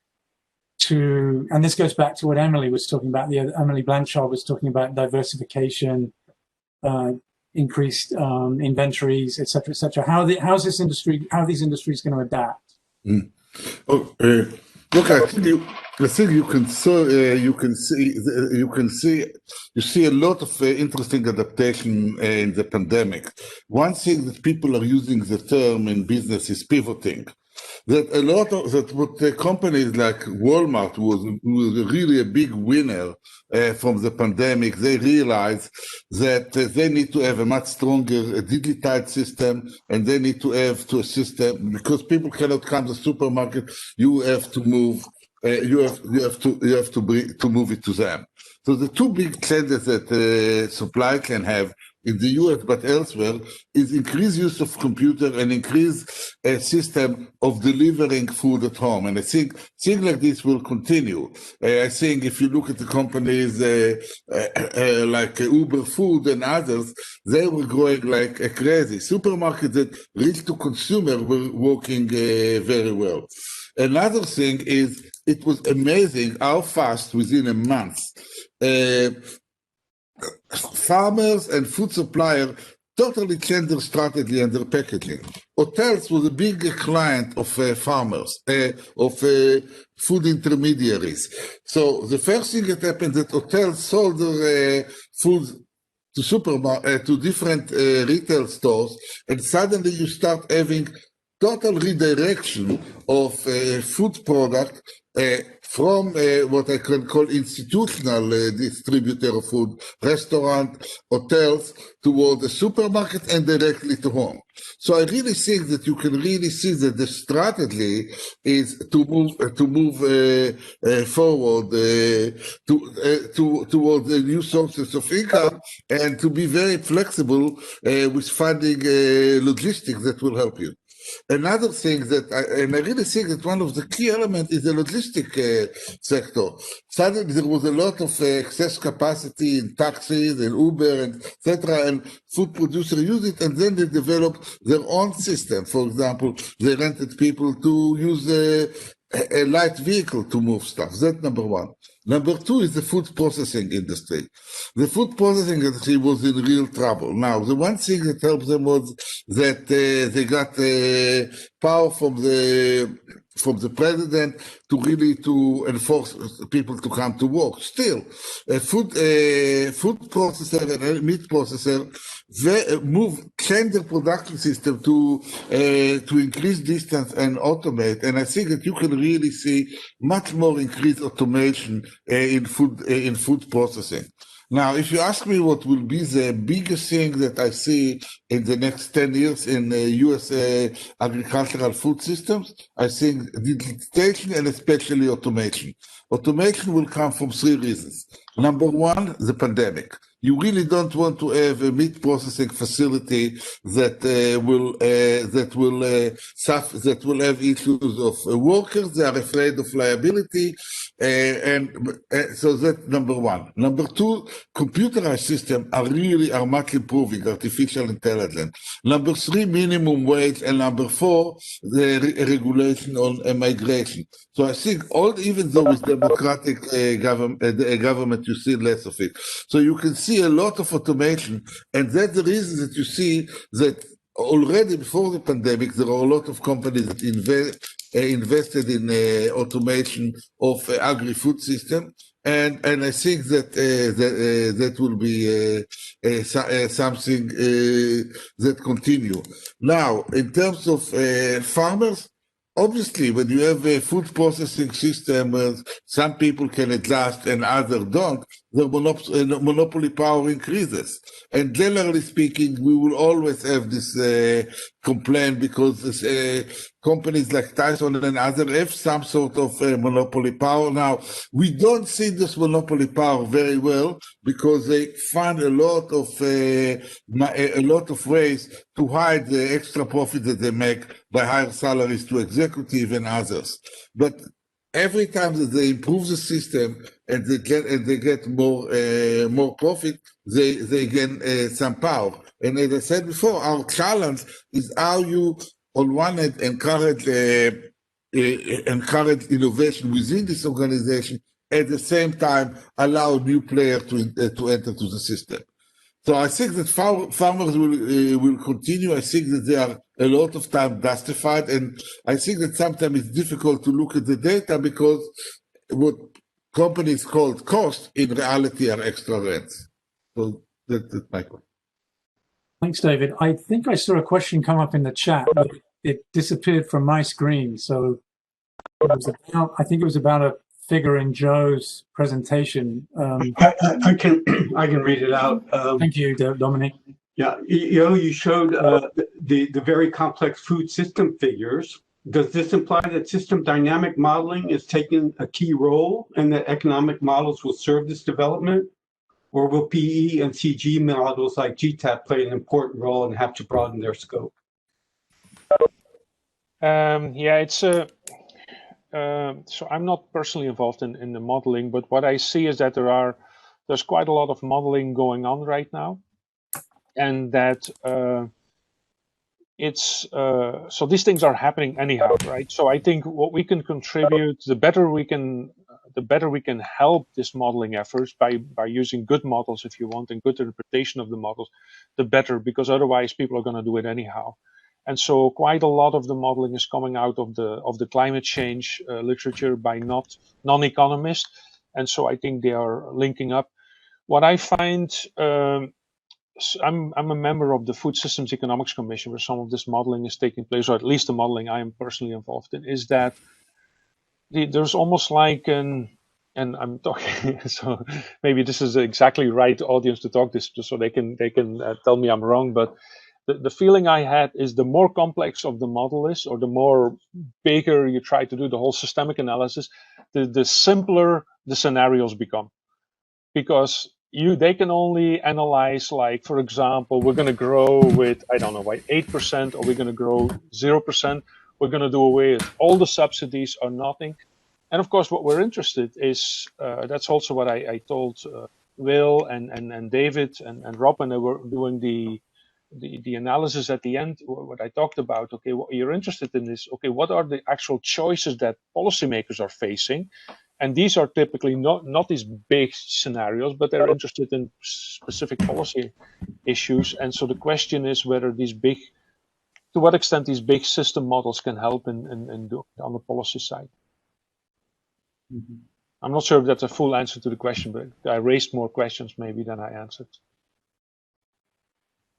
[SPEAKER 3] to, and this goes back to what Emily was talking about, Emily Blanchard was talking about diversification, increased inventories, et cetera, how these industries going to adapt?
[SPEAKER 4] Mm. Look, I think you see a lot of interesting adaptation in the pandemic. One thing that people are using the term in business is pivoting. That a lot of that, what the companies like Walmart was really a big winner from the pandemic. They realized that they need to have a much stronger digitized system, and they need to have a system, because people cannot come to the supermarket. You have to move. You have to move it to them. So the two big changes that supply can have in the US but elsewhere is increased use of computer and increased system of delivering food at home. And I think things like this will continue. I think if you look at the companies like Uber Food and others, they were growing like crazy. Supermarkets that reach to consumer were working very well. Another thing is, it was amazing how fast, within a month, farmers and food suppliers totally changed their strategy and their packaging. Hotels was a big client of farmers, of food intermediaries. So the first thing that happened, that hotels sold their food to different retail stores, and suddenly you start having total redirection of food product from what I can call institutional distributor of food, restaurant, hotels, toward the supermarket and directly to home. So I really think that you can really see that the strategy is to move forward toward the new sources of income, and to be very flexible with finding logistics that will help you. Another thing that I really think that one of the key elements is the logistic sector. Suddenly there was a lot of excess capacity in taxis and Uber and etc. And food producers use it, and then they developed their own system. For example, they rented people to use a light vehicle to move stuff. That's number one. Number two is the food processing industry. The food processing industry was in real trouble. Now, the one thing that helped them was that they got power from the president to really to enforce people to come to work. Still, a food processor and a meat processor, they change the production system to increase distance and automate. And I think that you can really see much more increased automation in food processing. Now, if you ask me what will be the biggest thing that I see in the next 10 years in U.S. agricultural food systems, I think digitization and especially automation. Automation will come from three reasons. Number one, the pandemic. You really don't want to have a meat processing facility that will have issues of workers. They are afraid of liability. So that's number one. Number two, computerized systems are much improving, artificial intelligence. Number three, minimum wage, and number four, the regulation on migration. So I think even though with democratic government, you see less of it. So you can see a lot of automation, and that's the reason that you see that already before the pandemic, there are a lot of companies that invested in automation of agri-food system, and I think that that will be something that continue. Now, in terms of farmers, obviously, when you have a food processing system, some people can adjust and others don't, the monopoly power increases. And generally speaking, we will always have this complaint because companies like Tyson and others have some sort of monopoly power. Now, we don't see this monopoly power very well because they find a lot of ways to hide the extra profit that they make by higher salaries to executive and others. But every time that they improve the system and they get more profit, they gain some power. And as I said before, our challenge is how you, on one hand, encourage innovation within this organization, at the same time allow new players to enter to the system. So I think that farmers will continue. I think that they are a lot of time justified, and I think that sometimes it's difficult to look at the data because what companies call cost in reality are extra rents. So that's my question.
[SPEAKER 3] Thanks, David. I think I saw a question come up in the chat, but it disappeared from my screen. So I think it was about a figure in Joe's presentation.
[SPEAKER 2] I can read it out.
[SPEAKER 3] Thank you, Dominic.
[SPEAKER 2] Yeah, you showed the very complex food system figures. Does this imply that system dynamic modeling is taking a key role and that economic models will serve this development? Or will PE and CG models like GTAP play an important role and have to broaden their scope?
[SPEAKER 5] Yeah, it's so I'm not personally involved in the modeling, but what I see is that there's quite a lot of modeling going on right now, and that so these things are happening anyhow, right? So I think what we can contribute, the better we can help this modeling efforts by using good models, if you want, and good interpretation of the models, the better, because otherwise people are going to do it anyhow. And so quite a lot of the modeling is coming out of the climate change literature by non-economists, and so I think they are linking up. What I find, I'm a member of the Food Systems Economics Commission, where some of this modeling is taking place, or at least the modeling I am personally involved in, is that there's almost like and I'm talking, so maybe this is exactly right audience to talk this, so they can tell me I'm wrong, but the feeling I had is the more complex of the model is, or the more bigger you try to do the whole systemic analysis, the simpler the scenarios become, because they can only analyze, like, for example, we're going to grow with, I don't know, by 8%, or we're going to grow 0%. We're going to do away with all the subsidies or nothing. And of course, what we're interested is, that's also what I told Will and David and Rob when they were doing the analysis at the end, what I talked about. Okay, what you're interested in is, okay, what are the actual choices that policymakers are facing? And these are typically not these big scenarios, but they're interested in specific policy issues. And so the question is whether to what extent these big system models can help on the policy side. Mm-hmm. I'm not sure if that's a full answer to the question, but I raised more questions maybe than I answered.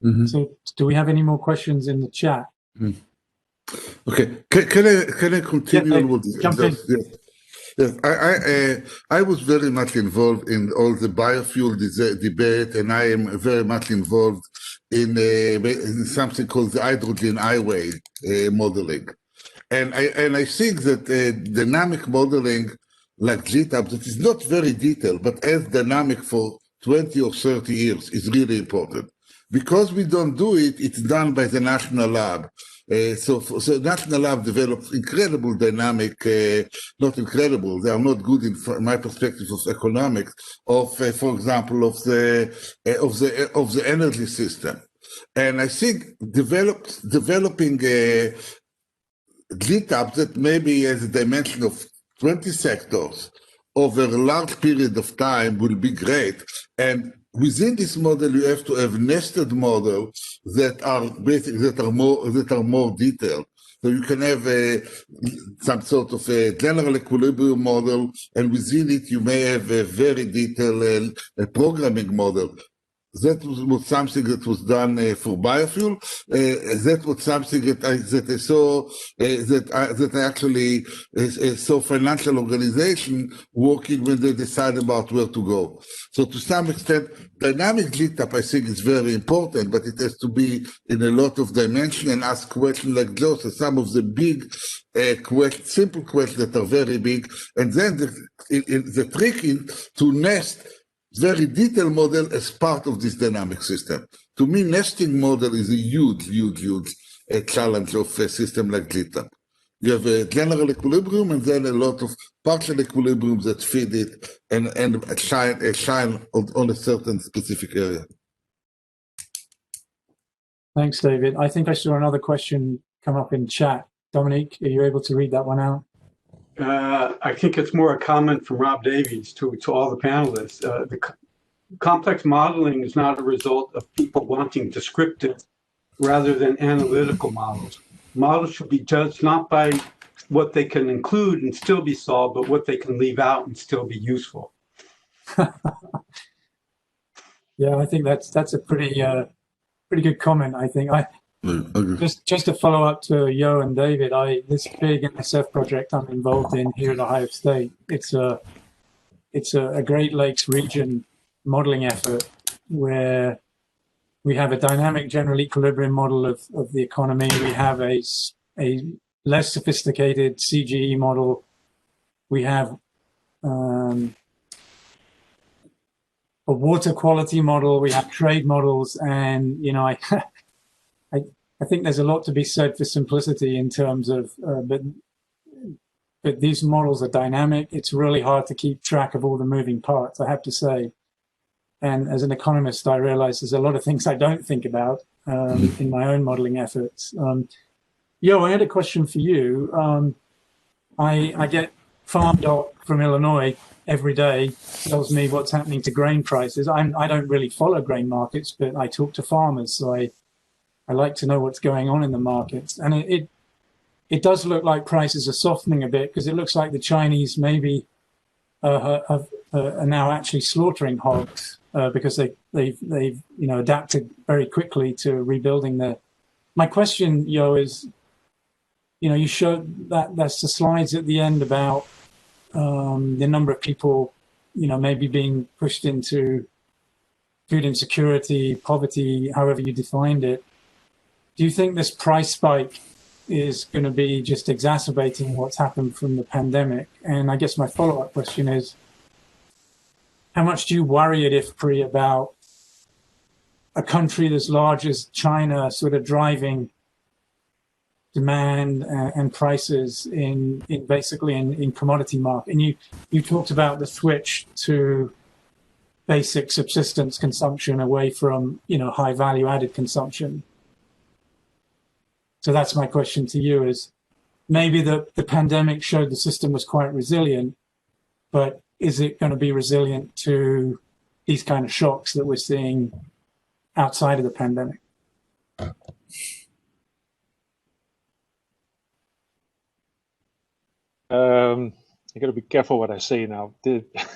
[SPEAKER 3] Mm-hmm. So do we have any more questions in the chat?
[SPEAKER 4] Mm. Okay, can I continue?
[SPEAKER 3] Yeah, jump in.
[SPEAKER 4] Yes, I was very much involved in all the biofuel debate, and I am very much involved in something called the hydrogen highway modeling. And I think that dynamic modeling like GTAP, that is not very detailed, but as dynamic for 20 or 30 years is really important. Because we don't do it, it's done by the national lab. So National Lab developed incredible dynamic, not incredible, they are not good in my perspective of economics, of, for example, of the energy system. And I think developing GTAP that maybe has a dimension of 20 sectors over a large period of time will be great. And within this model, you have to have nested models that are basic, that are more detailed. So you can have some sort of a general equilibrium model, and within it you may have a very detailed programming model. That was something that was done for biofuel. That was something that I saw, that I actually saw financial organization working when they decide about where to go. So to some extent, dynamic GTAP, I think, is very important, but it has to be in a lot of dimension and ask questions like those. So some of the big simple questions that are very big, and then the trick is to nest very detailed model as part of this dynamic system. To me, nesting model is a huge challenge of a system like GTAP. You have a general equilibrium and then a lot of partial equilibriums that feed it and shine on a certain specific area.
[SPEAKER 3] Thanks, David. I think I saw another question come up in chat. Dominique, are you able to read that one out?
[SPEAKER 2] I think it's more a comment from Rob Davies to all the panelists. The complex modeling is not a result of people wanting descriptive rather than analytical models. Models should be judged not by what they can include and still be solved, but what they can leave out and still be useful.
[SPEAKER 3] Yeah, I think that's a pretty good comment. I think just to follow up to Yo and David, this big NSF project I'm involved in here at Ohio State, it's a Great Lakes region modeling effort where we have a dynamic general equilibrium model of the economy. We have a less sophisticated CGE model. We have a water quality model. We have trade models, and I think there's a lot to be said for simplicity in terms of, but these models are dynamic. It's really hard to keep track of all the moving parts, I have to say. And as an economist, I realize there's a lot of things I don't think about in my own modeling efforts. Yo, I had a question for you. I get Farm Doc from Illinois every day, tells me what's happening to grain prices. I don't really follow grain markets, but I talk to farmers, so I like to know what's going on in the markets. And it does look like prices are softening a bit, because it looks like the Chinese maybe are now actually slaughtering hogs because they've adapted very quickly to rebuilding their. My question, Yo, is, you showed that's the slides at the end about the number of people, maybe being pushed into food insecurity, poverty, however you defined it. Do you think this price spike is going to be just exacerbating what's happened from the pandemic? And I guess my follow-up question is, how much do you worry at IFPRI about a country as large as China sort of driving demand and prices in commodity market? And you talked about the switch to basic subsistence consumption away from high value added consumption. So that's my question to you, is maybe the pandemic showed the system was quite resilient, but is it going to be resilient to these kind of shocks that we're seeing outside of the pandemic?
[SPEAKER 5] I got to be careful what I say now.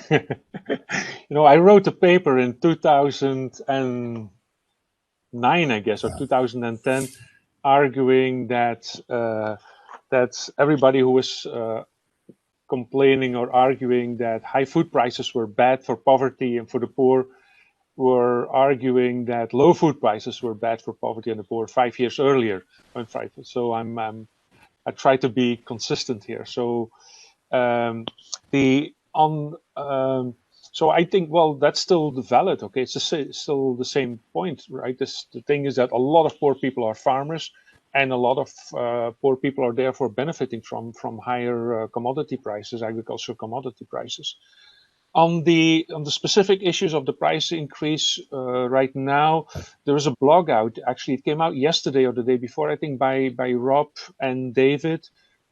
[SPEAKER 5] I wrote a paper in 2009, I guess, or 2010, arguing that everybody who was complaining or arguing that high food prices were bad for poverty and for the poor were arguing that low food prices were bad for poverty and the poor 5 years earlier. So I try to be consistent here. So so I think, well, that's still valid. Okay, it's still the same point, right? The thing is that a lot of poor people are farmers, and a lot of poor people are therefore benefiting from higher commodity prices, agricultural commodity prices. On the specific issues of the price increase right now, there is a blog out. Actually, it came out yesterday or the day before, I think, by Rob and David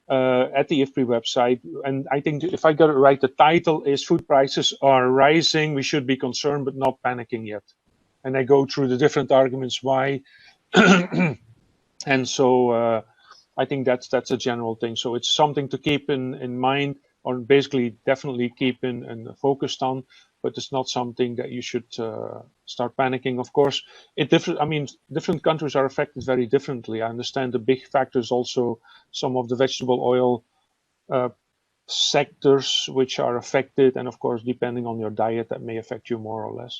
[SPEAKER 5] at the IFPRI website. And I think if I got it right, the title is "Food Prices Are Rising. We Should Be Concerned but Not Panicking Yet." And I go through the different arguments why. And so I think that's a general thing. So it's something to keep in mind, or basically definitely keep and focused on, but it's not something that you should start panicking. Of course, different countries are affected very differently. I understand the big factor is also some of the vegetable oil sectors which are affected, and of course, depending on your diet, that may affect you more or less.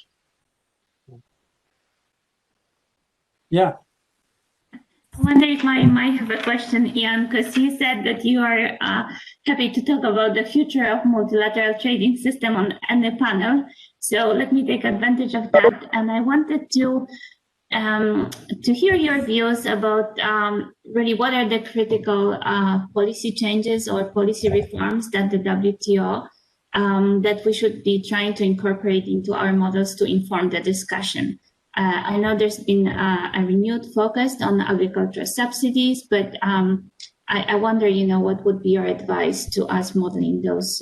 [SPEAKER 3] Yeah.
[SPEAKER 1] I wonder if I might have a question, Ian, because you said that you are happy to talk about the future of multilateral trading system on the panel. So let me take advantage of that. And I wanted to hear your views about really what are the critical policy changes or policy reforms that the WTO that we should be trying to incorporate into our models to inform the discussion. I know there's been a renewed focus on agricultural subsidies, but I wonder, what would be your advice to us modeling those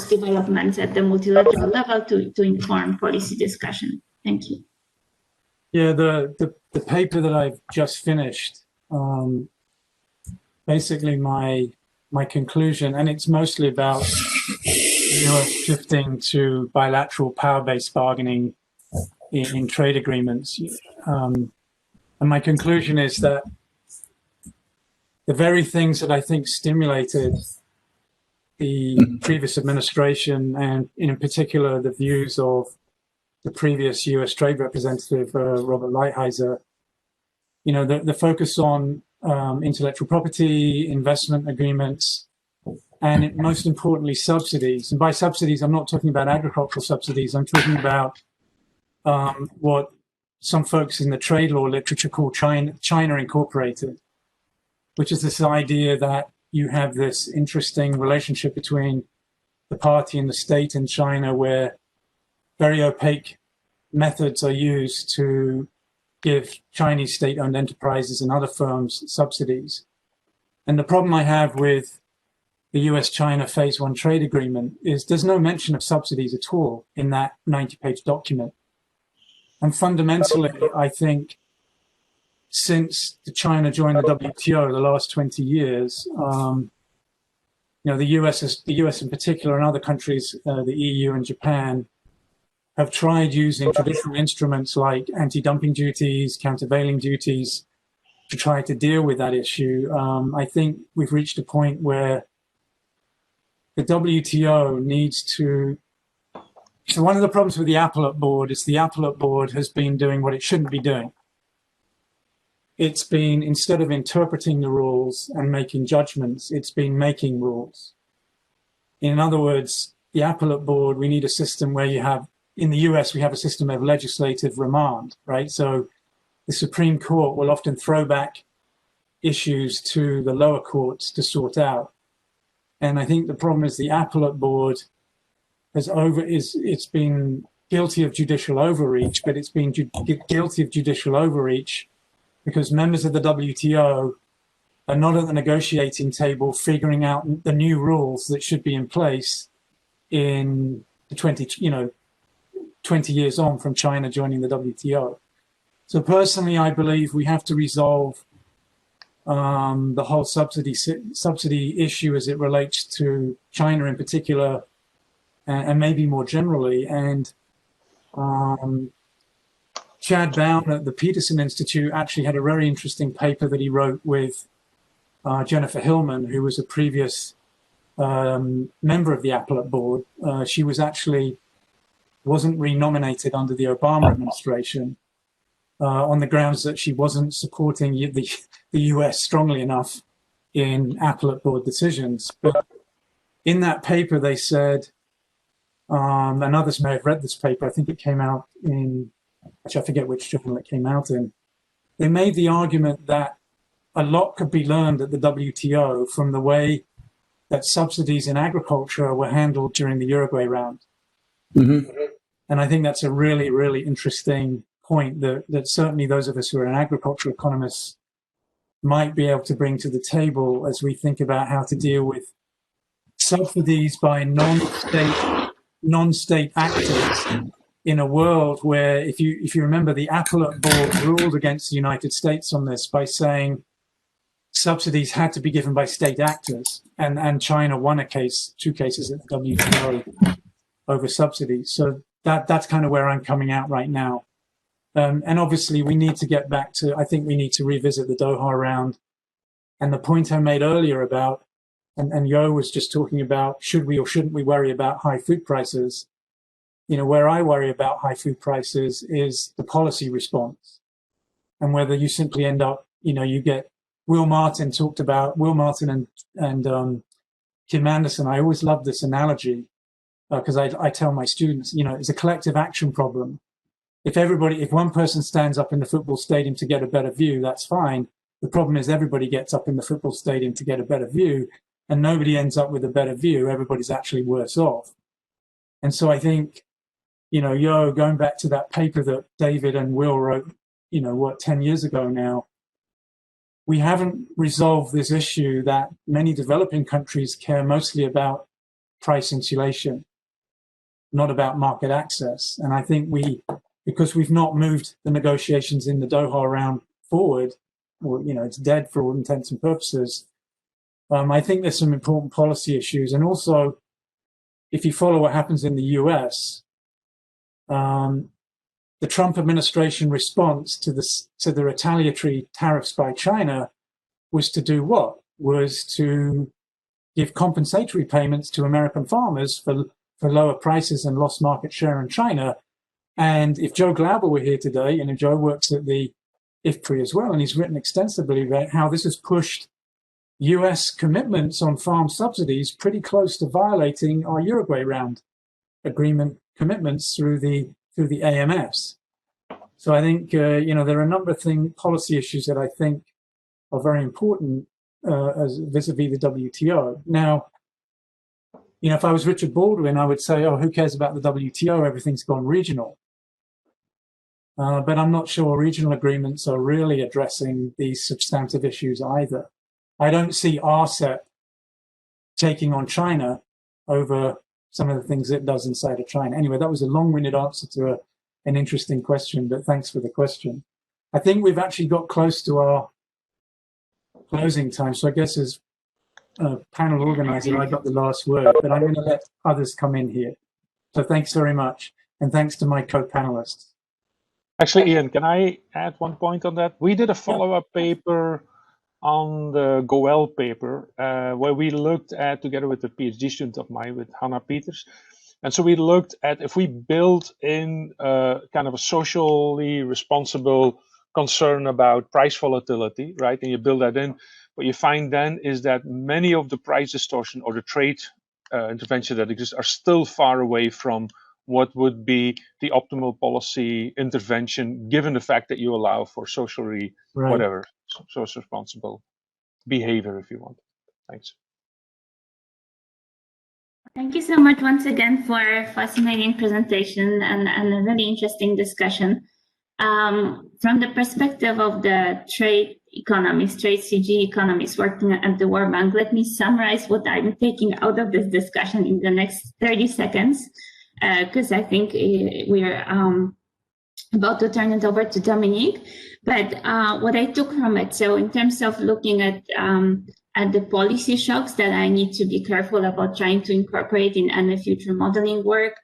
[SPEAKER 1] developments at the multilateral level to inform policy discussion? Thank you.
[SPEAKER 3] Yeah, the paper that I've just finished, basically my conclusion, and it's mostly about the US shifting to bilateral power-based bargaining in trade agreements. And my conclusion is that the very things that I think stimulated the previous administration, and in particular the views of the previous US Trade Representative, Robert Lighthizer, the focus on intellectual property, investment agreements, and most importantly, subsidies. And by subsidies, I'm not talking about agricultural subsidies. I'm talking about what some folks in the trade law literature call China Incorporated, which is this idea that you have this interesting relationship between the party and the state in China, where very opaque methods are used to give Chinese state-owned enterprises and other firms subsidies. And the problem I have with the US-China Phase 1 trade agreement is there's no mention of subsidies at all in that 90-page document. And fundamentally, I think since China joined the WTO the last 20 years, the US in particular, and other countries, the EU and Japan, have tried using traditional instruments like anti-dumping duties, countervailing duties, to try to deal with that issue. I think we've reached a point where the WTO needs to. So one of the problems with the Appellate Board is the Appellate Board has been doing what it shouldn't be doing. It's been, instead of interpreting the rules and making judgments, it's been making rules. In other words, the Appellate Board, we need a system where you have, in the US, we have a system of legislative remand, right? So the Supreme Court will often throw back issues to the lower courts to sort out. And I think the problem is the Appellate Board it's been guilty of judicial overreach, but it's been guilty of judicial overreach because members of the WTO are not at the negotiating table figuring out the new rules that should be in place in the 20 years on from China joining the WTO. So personally, I believe we have to resolve the whole subsidy issue as it relates to China in particular, and maybe more generally. And Chad Bown at the Peterson Institute actually had a very interesting paper that he wrote with Jennifer Hillman, who was a previous member of the Appellate Board. She wasn't renominated under the Obama administration on the grounds that she wasn't supporting the US strongly enough in Appellate Board decisions. But in that paper, they said, and others may have read this paper, I think it came out in, actually I forget which journal it came out in, they made the argument that a lot could be learned at the WTO from the way that subsidies in agriculture were handled during the Uruguay round.
[SPEAKER 4] Mm-hmm.
[SPEAKER 3] And I think that's a really, really interesting point that certainly those of us who are agricultural economists might be able to bring to the table as we think about how to deal with subsidies by non-state actors in a world where, if you remember, the Appellate Board ruled against the United States on this by saying subsidies had to be given by state actors, and China won two cases at the WTO over subsidies. So that's kind of where I'm coming out right now. And obviously we need to get back to, I think we need to revisit the Doha round. And the point I made earlier about, and Yo was just talking about, should we or shouldn't we worry about high food prices? You know, where I worry about high food prices is the policy response, and whether you simply end up, you know, you get Will Martin and Kim Anderson. I always love this analogy because I tell my students, you know, it's a collective action problem. If one person stands up in the football stadium to get a better view, that's fine. The problem is everybody gets up in the football stadium to get a better view, and nobody ends up with a better view. Everybody's actually worse off. And so I think, you know, Yo, going back to that paper that David and Will wrote, you know, 10 years ago now, we haven't resolved this issue that many developing countries care mostly about price insulation, not about market access. And I think because we've not moved the negotiations in the Doha round forward, or, you know, it's dead for all intents and purposes, I think there's some important policy issues. And also, if you follow what happens in the US, the Trump administration response to the retaliatory tariffs by China was to do what? Was to give compensatory payments to American farmers for lower prices and lost market share in China. And if Joe Glauber were here today, and if Joe works at the IFPRI as well, and he's written extensively about how this has pushed US commitments on farm subsidies pretty close to violating our Uruguay round agreement commitments through the AMS. So I think, you know, there are a number of policy issues that I think are very important as vis-a-vis the WTO. Now, you know, if I was Richard Baldwin, I would say, oh, who cares about the WTO? Everything's gone regional. But I'm not sure regional agreements are really addressing these substantive issues either. I don't see RCEP taking on China over some of the things it does inside of China. Anyway, that was a long-winded answer to an interesting question, but thanks for the question. I think we've actually got close to our closing time, so I guess as panel organizer, I got the last word, but I'm going to let others come in here. So thanks very much, and thanks to my co-panelists.
[SPEAKER 5] Actually, Ian, can I add one point on that? We did a follow-up paper on the Goel paper, where we looked at, together with a PhD student of mine, with Hannah Peters. And so we looked at if we build in kind of a socially responsible concern about price volatility, right? And you build that in, what you find then is that many of the price distortion or the trade intervention that exists are still far away from what would be the optimal policy intervention, given the fact that you allow for socially, whatever, social responsible behavior, if you want. Thanks.
[SPEAKER 1] Thank you so much once again for a fascinating presentation and a really interesting discussion. From the perspective of the trade economists, trade CG economists working at the World Bank, let me summarize what I'm taking out of this discussion in the next 30 seconds. Because I think we're about to turn it over to Dominique. But what I took from it, so in terms of looking at the policy shocks that I need to be careful about trying to incorporate in any future modeling work,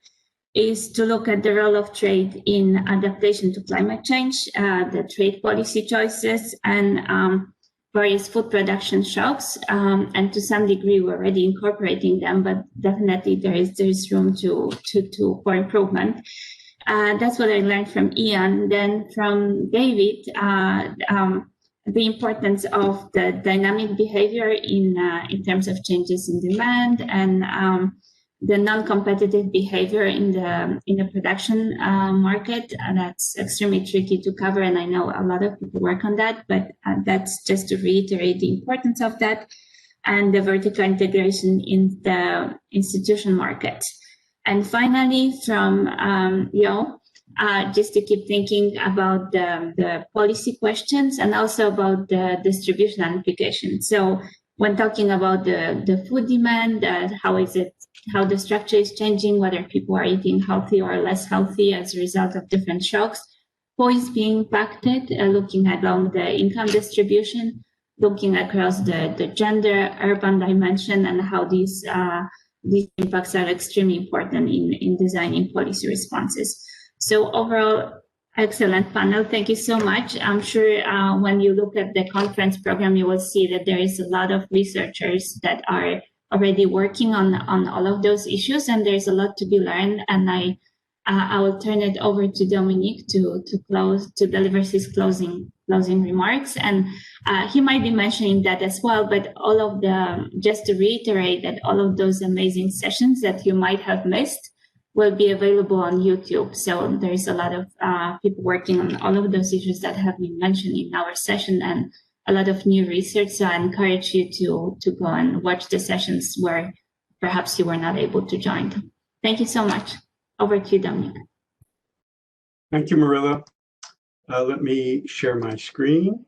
[SPEAKER 1] is to look at the role of trade in adaptation to climate change, the trade policy choices, and various food production shocks, and to some degree we're already incorporating them, but definitely there is room for improvement. That's what I learned from Ian. Then from David, the importance of the dynamic behavior in terms of changes in demand, and the non-competitive behavior in the production market. That's extremely tricky to cover, and I know a lot of people work on that, but that's just to reiterate the importance of that, and the vertical integration in the institution market. And finally, from Yo, just to keep thinking about the policy questions and also about the distribution and application. So when talking about the food demand, how the structure is changing, whether people are eating healthy or less healthy as a result of different shocks, how is being impacted, looking along the income distribution, looking across the gender, urban dimension, and how these impacts are extremely important in designing policy responses. So overall, excellent panel. Thank you so much. I'm sure when you look at the conference program, you will see that there is a lot of researchers that are already working on all of those issues, and there's a lot to be learned. And I will turn it over to Dominique to deliver his closing remarks, and he might be mentioning that as well. But just to reiterate that all of those amazing sessions that you might have missed will be available on YouTube. So there's a lot of people working on all of those issues that have been mentioned in our session, and a lot of new research. So I encourage you to go and watch the sessions where perhaps you were not able to join. Thank you so much. Over to you, Dominique.
[SPEAKER 2] Thank you, Marilla. Let me share my screen.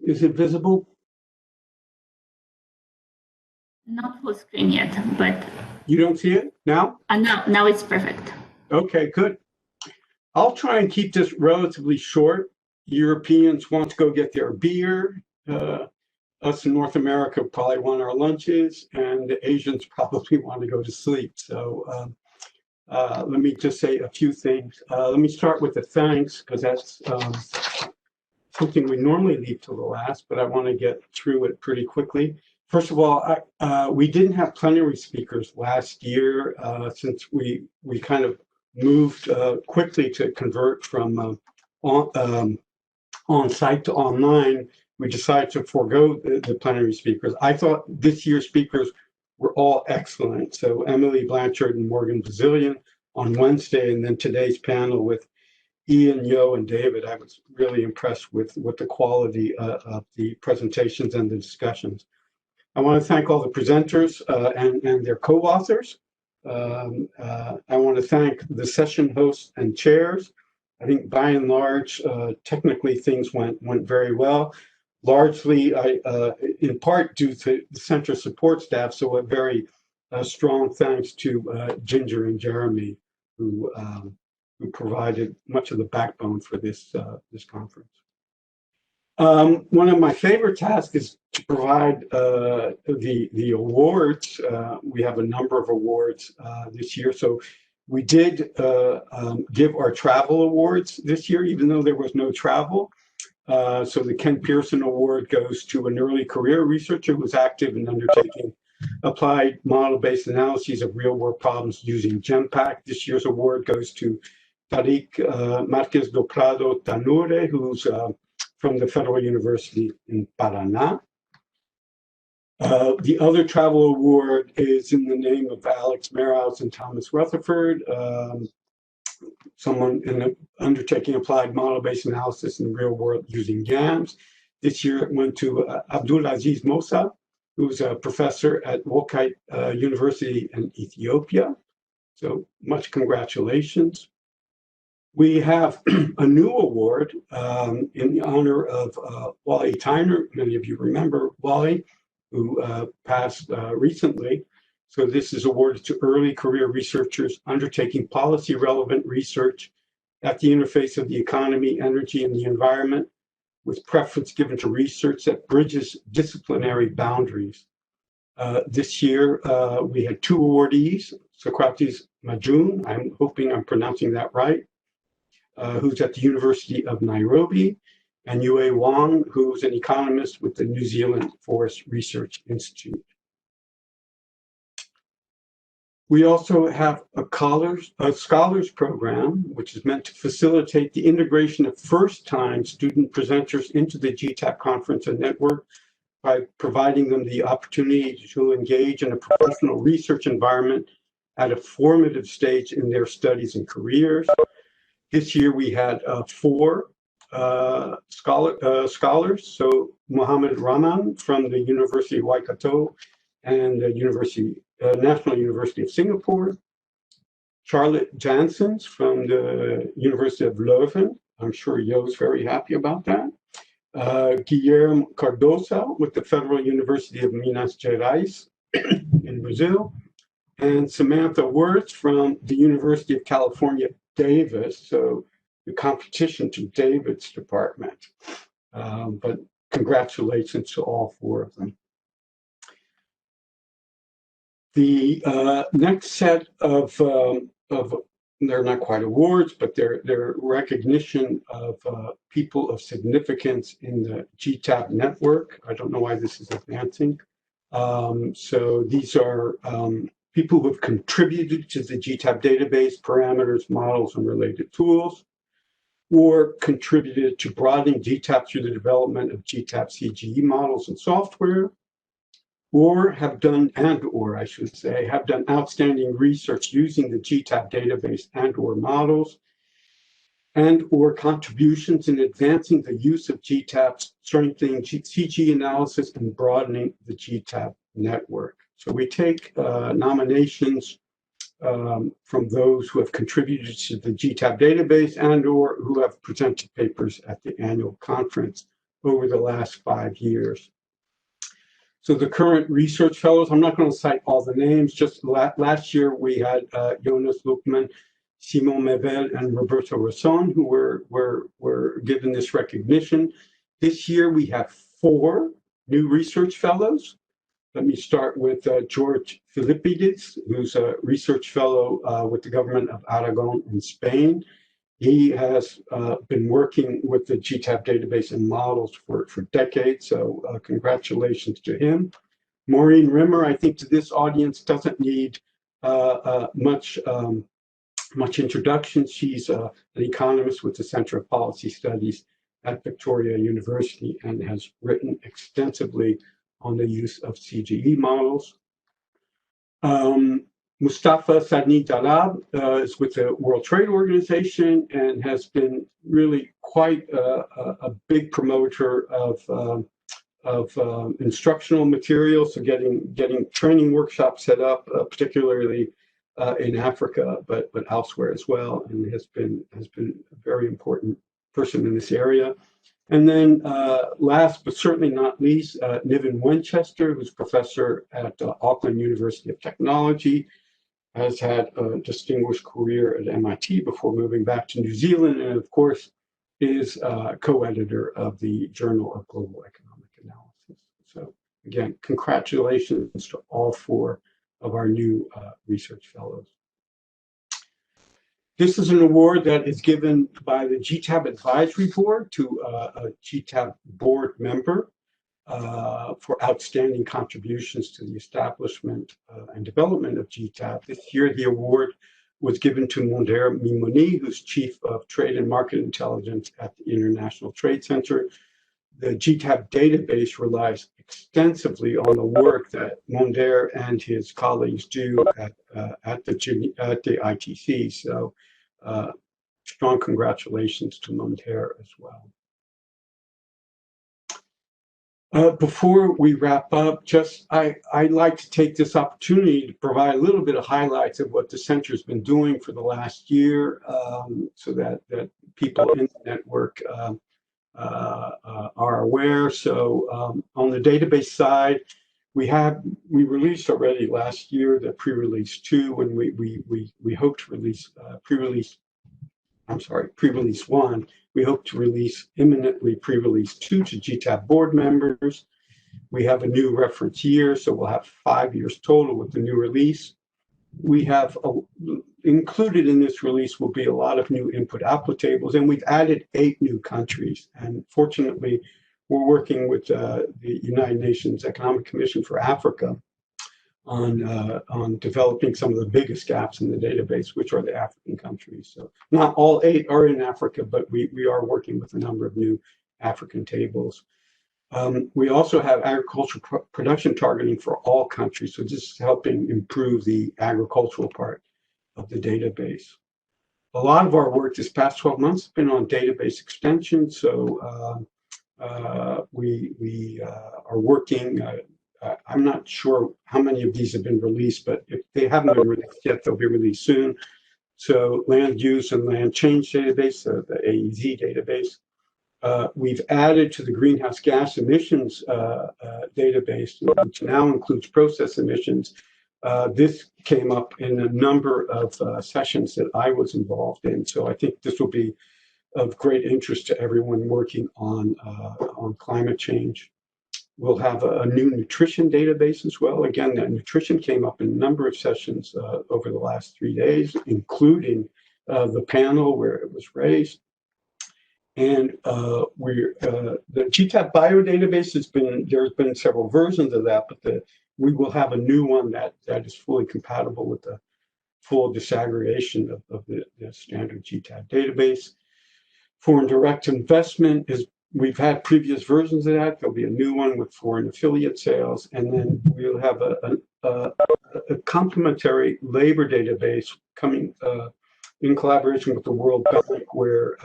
[SPEAKER 2] Is it visible?
[SPEAKER 1] Not full screen yet, but
[SPEAKER 2] you don't see it now?
[SPEAKER 1] Now it's perfect.
[SPEAKER 2] Okay, good. I'll try and keep this relatively short. Europeans want to go get their beer. Us in North America probably want our lunches, and the Asians probably want to go to sleep. So let me just say a few things. Let me start with the thanks, because that's something we normally leave to the last, but I want to get through it pretty quickly. First of all, we didn't have plenary speakers last year since we kind of moved quickly to convert from on-site to online. We decided to forego the plenary speakers. I thought this year's speakers were all excellent. So Emily Blanchard and Morgan Bazillion on Wednesday, and then today's panel with Ian, Yo, and David. I was really impressed with the quality of the presentations and the discussions. I want to thank all the presenters and their co-authors. I want to thank the session hosts and chairs. I think by and large, technically things went very well. Largely, in part due to the center support staff. So a very strong thanks to Ginger and Jeremy, who provided much of the backbone for this conference. One of my favorite tasks is to provide the awards. We have a number of awards this year. So we did give our travel awards this year, even though there was no travel. So the Ken Pearson Award goes to an early career researcher who was active in undertaking applied model-based analyses of real-world problems using GEMPAC. This year's award goes to Tariq Marquez do Prado Tanure, who's from the Federal University in Paraná. The other travel award is in the name of Alex Merhouse and Thomas Rutherford, someone in the undertaking applied model-based analysis in the real world using GAMS. This year it went to Abdul Aziz Mosa, who's a professor at Wokai University in Ethiopia. So much congratulations. We have a new award in the honor of Wally Tyner. Many of you remember Wally, who passed recently. So this is awarded to early career researchers undertaking policy-relevant research at the interface of the economy, energy, and the environment, with preference given to research that bridges disciplinary boundaries. This year, we had two awardees, Socrates Majun, I'm hoping I'm pronouncing that right, who's at the University of Nairobi, and Yue Wang, who's an economist with the New Zealand Forest Research Institute. We also have a scholars program, which is meant to facilitate the integration of first-time student presenters into the GTAP conference and network by providing them the opportunity to engage in a professional research environment at a formative stage in their studies and careers. This year we had 4 scholars. So Mohammed Rahman from the University of Waikato and the National University of Singapore, Charlotte Janssens from the University of Leuven. I'm sure Yo's very happy about that. Guilherme Cardoso with the Federal University of Minas Gerais in Brazil, and Samantha Wirtz from the University of California, Davis. So the competition to David's department. But congratulations to all 4 of them. The next set of they're not quite awards, but they're recognition of people of significance in the GTAP network. I don't know why this is advancing. So these are people who have contributed to the GTAP database, parameters, models, and related tools, or contributed to broadening GTAP through the development of GTAP CGE models and software, or have done, I should say, have done outstanding research using the GTAP database and/or models, and/or contributions in advancing the use of GTAP, strengthening CG analysis, and broadening the GTAP network. So we take nominations from those who have contributed to the GTAP database and/or who have presented papers at the annual conference over the last 5 years. So the current research fellows, I'm not going to cite all the names, just last year we had Jonas Luckman, Simon Mevel, and Roberto Rasson, who were given this recognition. This year we have 4 new research fellows. Let me start with George Filipides, who's a research fellow with the government of Aragon in Spain. He has been working with the GTAP database and models for decades, so congratulations to him. Maureen Rimmer, I think to this audience, doesn't need much introduction. She's an economist with the Center of Policy Studies at Victoria University and has written extensively on the use of CGE models. Mustafa Sadni Dalab is with the World Trade Organization and has been really quite a big promoter of instructional materials, so getting training workshops set up, particularly in Africa, but elsewhere as well, and has been a very important person in this area. And then last but certainly not least, Niven Winchester, who's professor at Auckland University of Technology, has had a distinguished career at MIT before moving back to New Zealand, and of course is co-editor of the Journal of Global Economic Analysis. So again, congratulations to all 4 of our new research fellows. This is an award that is given by the GTAP Advisory Board to a GTAP board member for outstanding contributions to the establishment and development of GTAP. This year, the award was given to Monder Mimoni, who's Chief of Trade and Market Intelligence at the International Trade Center. The GTAP database relies extensively on the work that Monder and his colleagues do at the ITC. So strong congratulations to Monder as well. Before we wrap up, I'd like to take this opportunity to provide a little bit of highlights of what the center's been doing for the last year, so that people in the network are aware. So on the database side, we released already last year the pre-release 2, and we hope to release pre-release 1. We hope to release imminently pre-release 2 to GTAP board members. We have a new reference year, so we'll have 5 years total with the new release. We have included in this release will be a lot of new input-output tables, and we've added 8 new countries. And fortunately, we're working with the United Nations Economic Commission for Africa on developing some of the biggest gaps in the database, which are the African countries. So not all 8 are in Africa, but we are working with a number of new African tables. We also have agricultural production targeting for all countries. So this is helping improve the agricultural part of the database. A lot of our work this past 12 months has been on database extension. So we are working. I'm not sure how many of these have been released, but if they haven't been released yet, they'll be released soon. So land use and land change database, the AEZ database. We've added to the greenhouse gas emissions database, which now includes process emissions. This came up in a number of sessions that I was involved in. So I think this will be of great interest to everyone working on climate change. We'll have a new nutrition database as well. Again, that nutrition came up in a number of sessions over the last 3 days, including the panel where it was raised. And the GTAP bio database there's been several versions of that, but we will have a new one that is fully compatible with the full disaggregation of the standard GTAP database. Foreign direct investment we've had previous versions of that. There'll be a new one with foreign affiliate sales, and then we'll have a complementary labor database coming in collaboration with the World Bank, where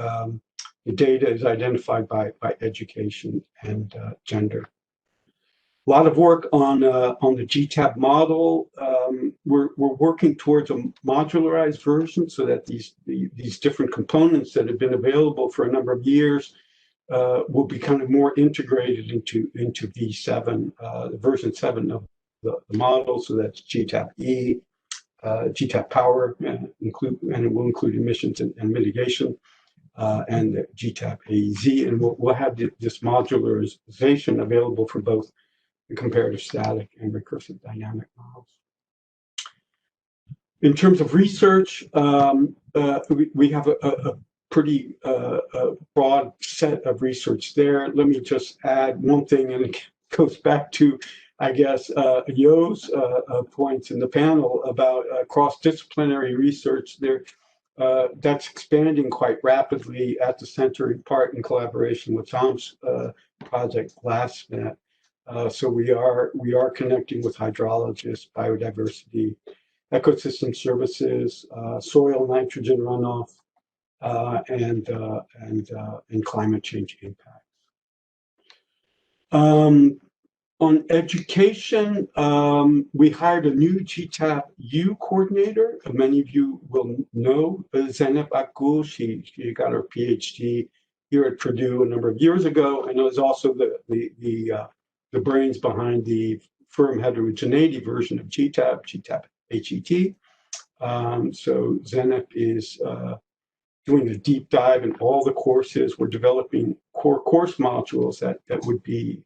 [SPEAKER 2] the data is identified by education and gender. A lot of work on the GTAP model. We're working towards a modularized version so that these different components that have been available for a number of years will be kind of more integrated into V7, version 7 of the model. So that's GTAP-E, GTAP power, and it will include emissions and mitigation, and the GTAP AEZ. And we'll have this modularization available for both the comparative static and recursive dynamic models. In terms of research, we have a pretty broad set of research there. Let me just add one thing, and it goes back to, I guess, Yo's points in the panel about cross-disciplinary research there. That's expanding quite rapidly at the center, in part in collaboration with Tom's project, GlassNet. So we are connecting with hydrologists, biodiversity, ecosystem services, soil nitrogen runoff, and climate change impacts. On education, we hired a new GTAP U coordinator. Many of you will know Zeynep Akgul. She got her PhD here at Purdue a number of years ago, and is also the brains behind the firm heterogeneity version of GTAP, GTAP HET. So Zeynep is doing a deep dive in all the courses. We're developing core course modules that would be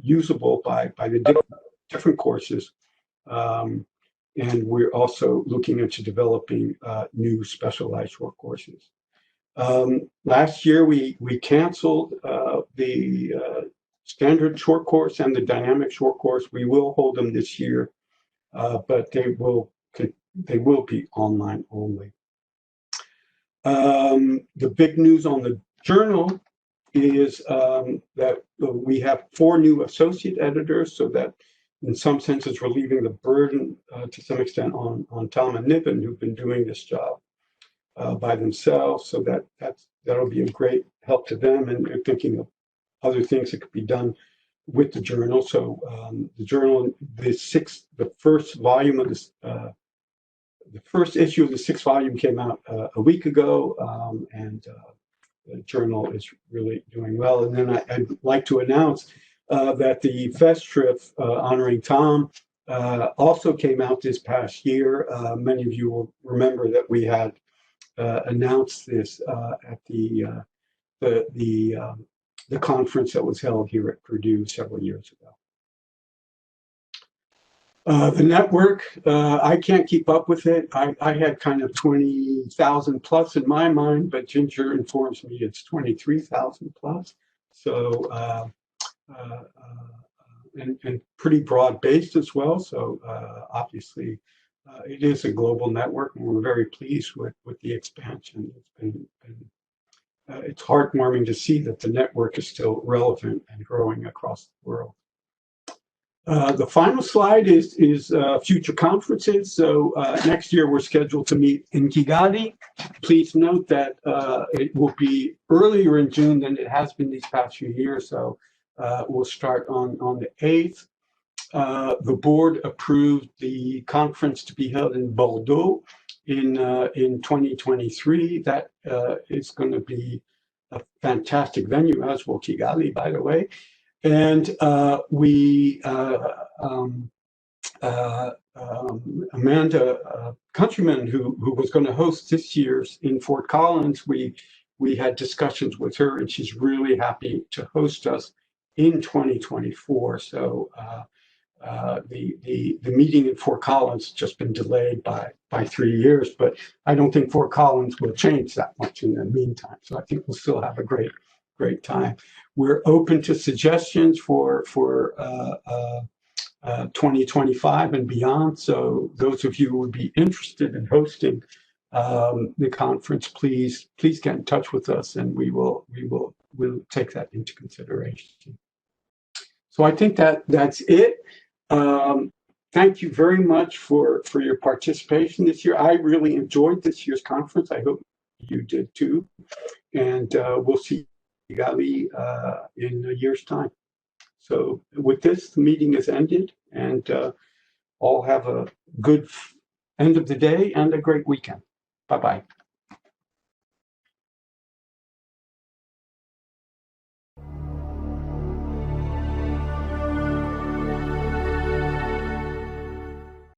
[SPEAKER 2] usable by the different courses. And we're also looking into developing new specialized short courses. Last year, we canceled the standard short course and the dynamic short course. We will hold them this year, but they will be online only. The big news on the journal is that we have 4 new associate editors, so that in some senses relieving the burden to some extent on Tom and Niven, who've been doing this job by themselves. So that'll be a great help to them, and they're thinking of other things that could be done with the journal. So the journal, the first volume of this. The first issue of the 6th volume came out a week ago, and the journal is really doing well. And then I'd like to announce that the Festschrift honoring Tom also came out this past year. Many of you will remember that we had announced this at the conference that was held here at Purdue several years ago. The network, I can't keep up with it. I had kind of 20,000 plus in my mind, but Ginger informs me it's 23,000 plus. So and pretty broad based as well. So obviously, it is a global network, and we're very pleased with the expansion. It's heartwarming to see that the network is still relevant and growing across the world. The final slide is future conferences. So next year we're scheduled to meet in Kigali. Please note that it will be earlier in June than it has been these past few years. So we'll start on the 8th. The board approved the conference to be held in Bordeaux in 2023. That is going to be a fantastic venue, as will Kigali, by the way. And Amanda Countryman, who was going to host this year's in Fort Collins, we had discussions with her, and she's really happy to host us in 2024. So the meeting in Fort Collins has just been delayed by 3 years, but I don't think Fort Collins will change that much in the meantime. So I think we'll still have a great time. We're open to suggestions for 2025 and beyond. So those of you who would be interested in hosting the conference, please get in touch with us, and we'll take that into consideration. So I think that's it. Thank you very much for your participation this year. I really enjoyed this year's conference. I hope you did too. And we'll see you in a year's time. So with this, the meeting is ended, and all have a good end of the day and a great weekend. Bye-bye.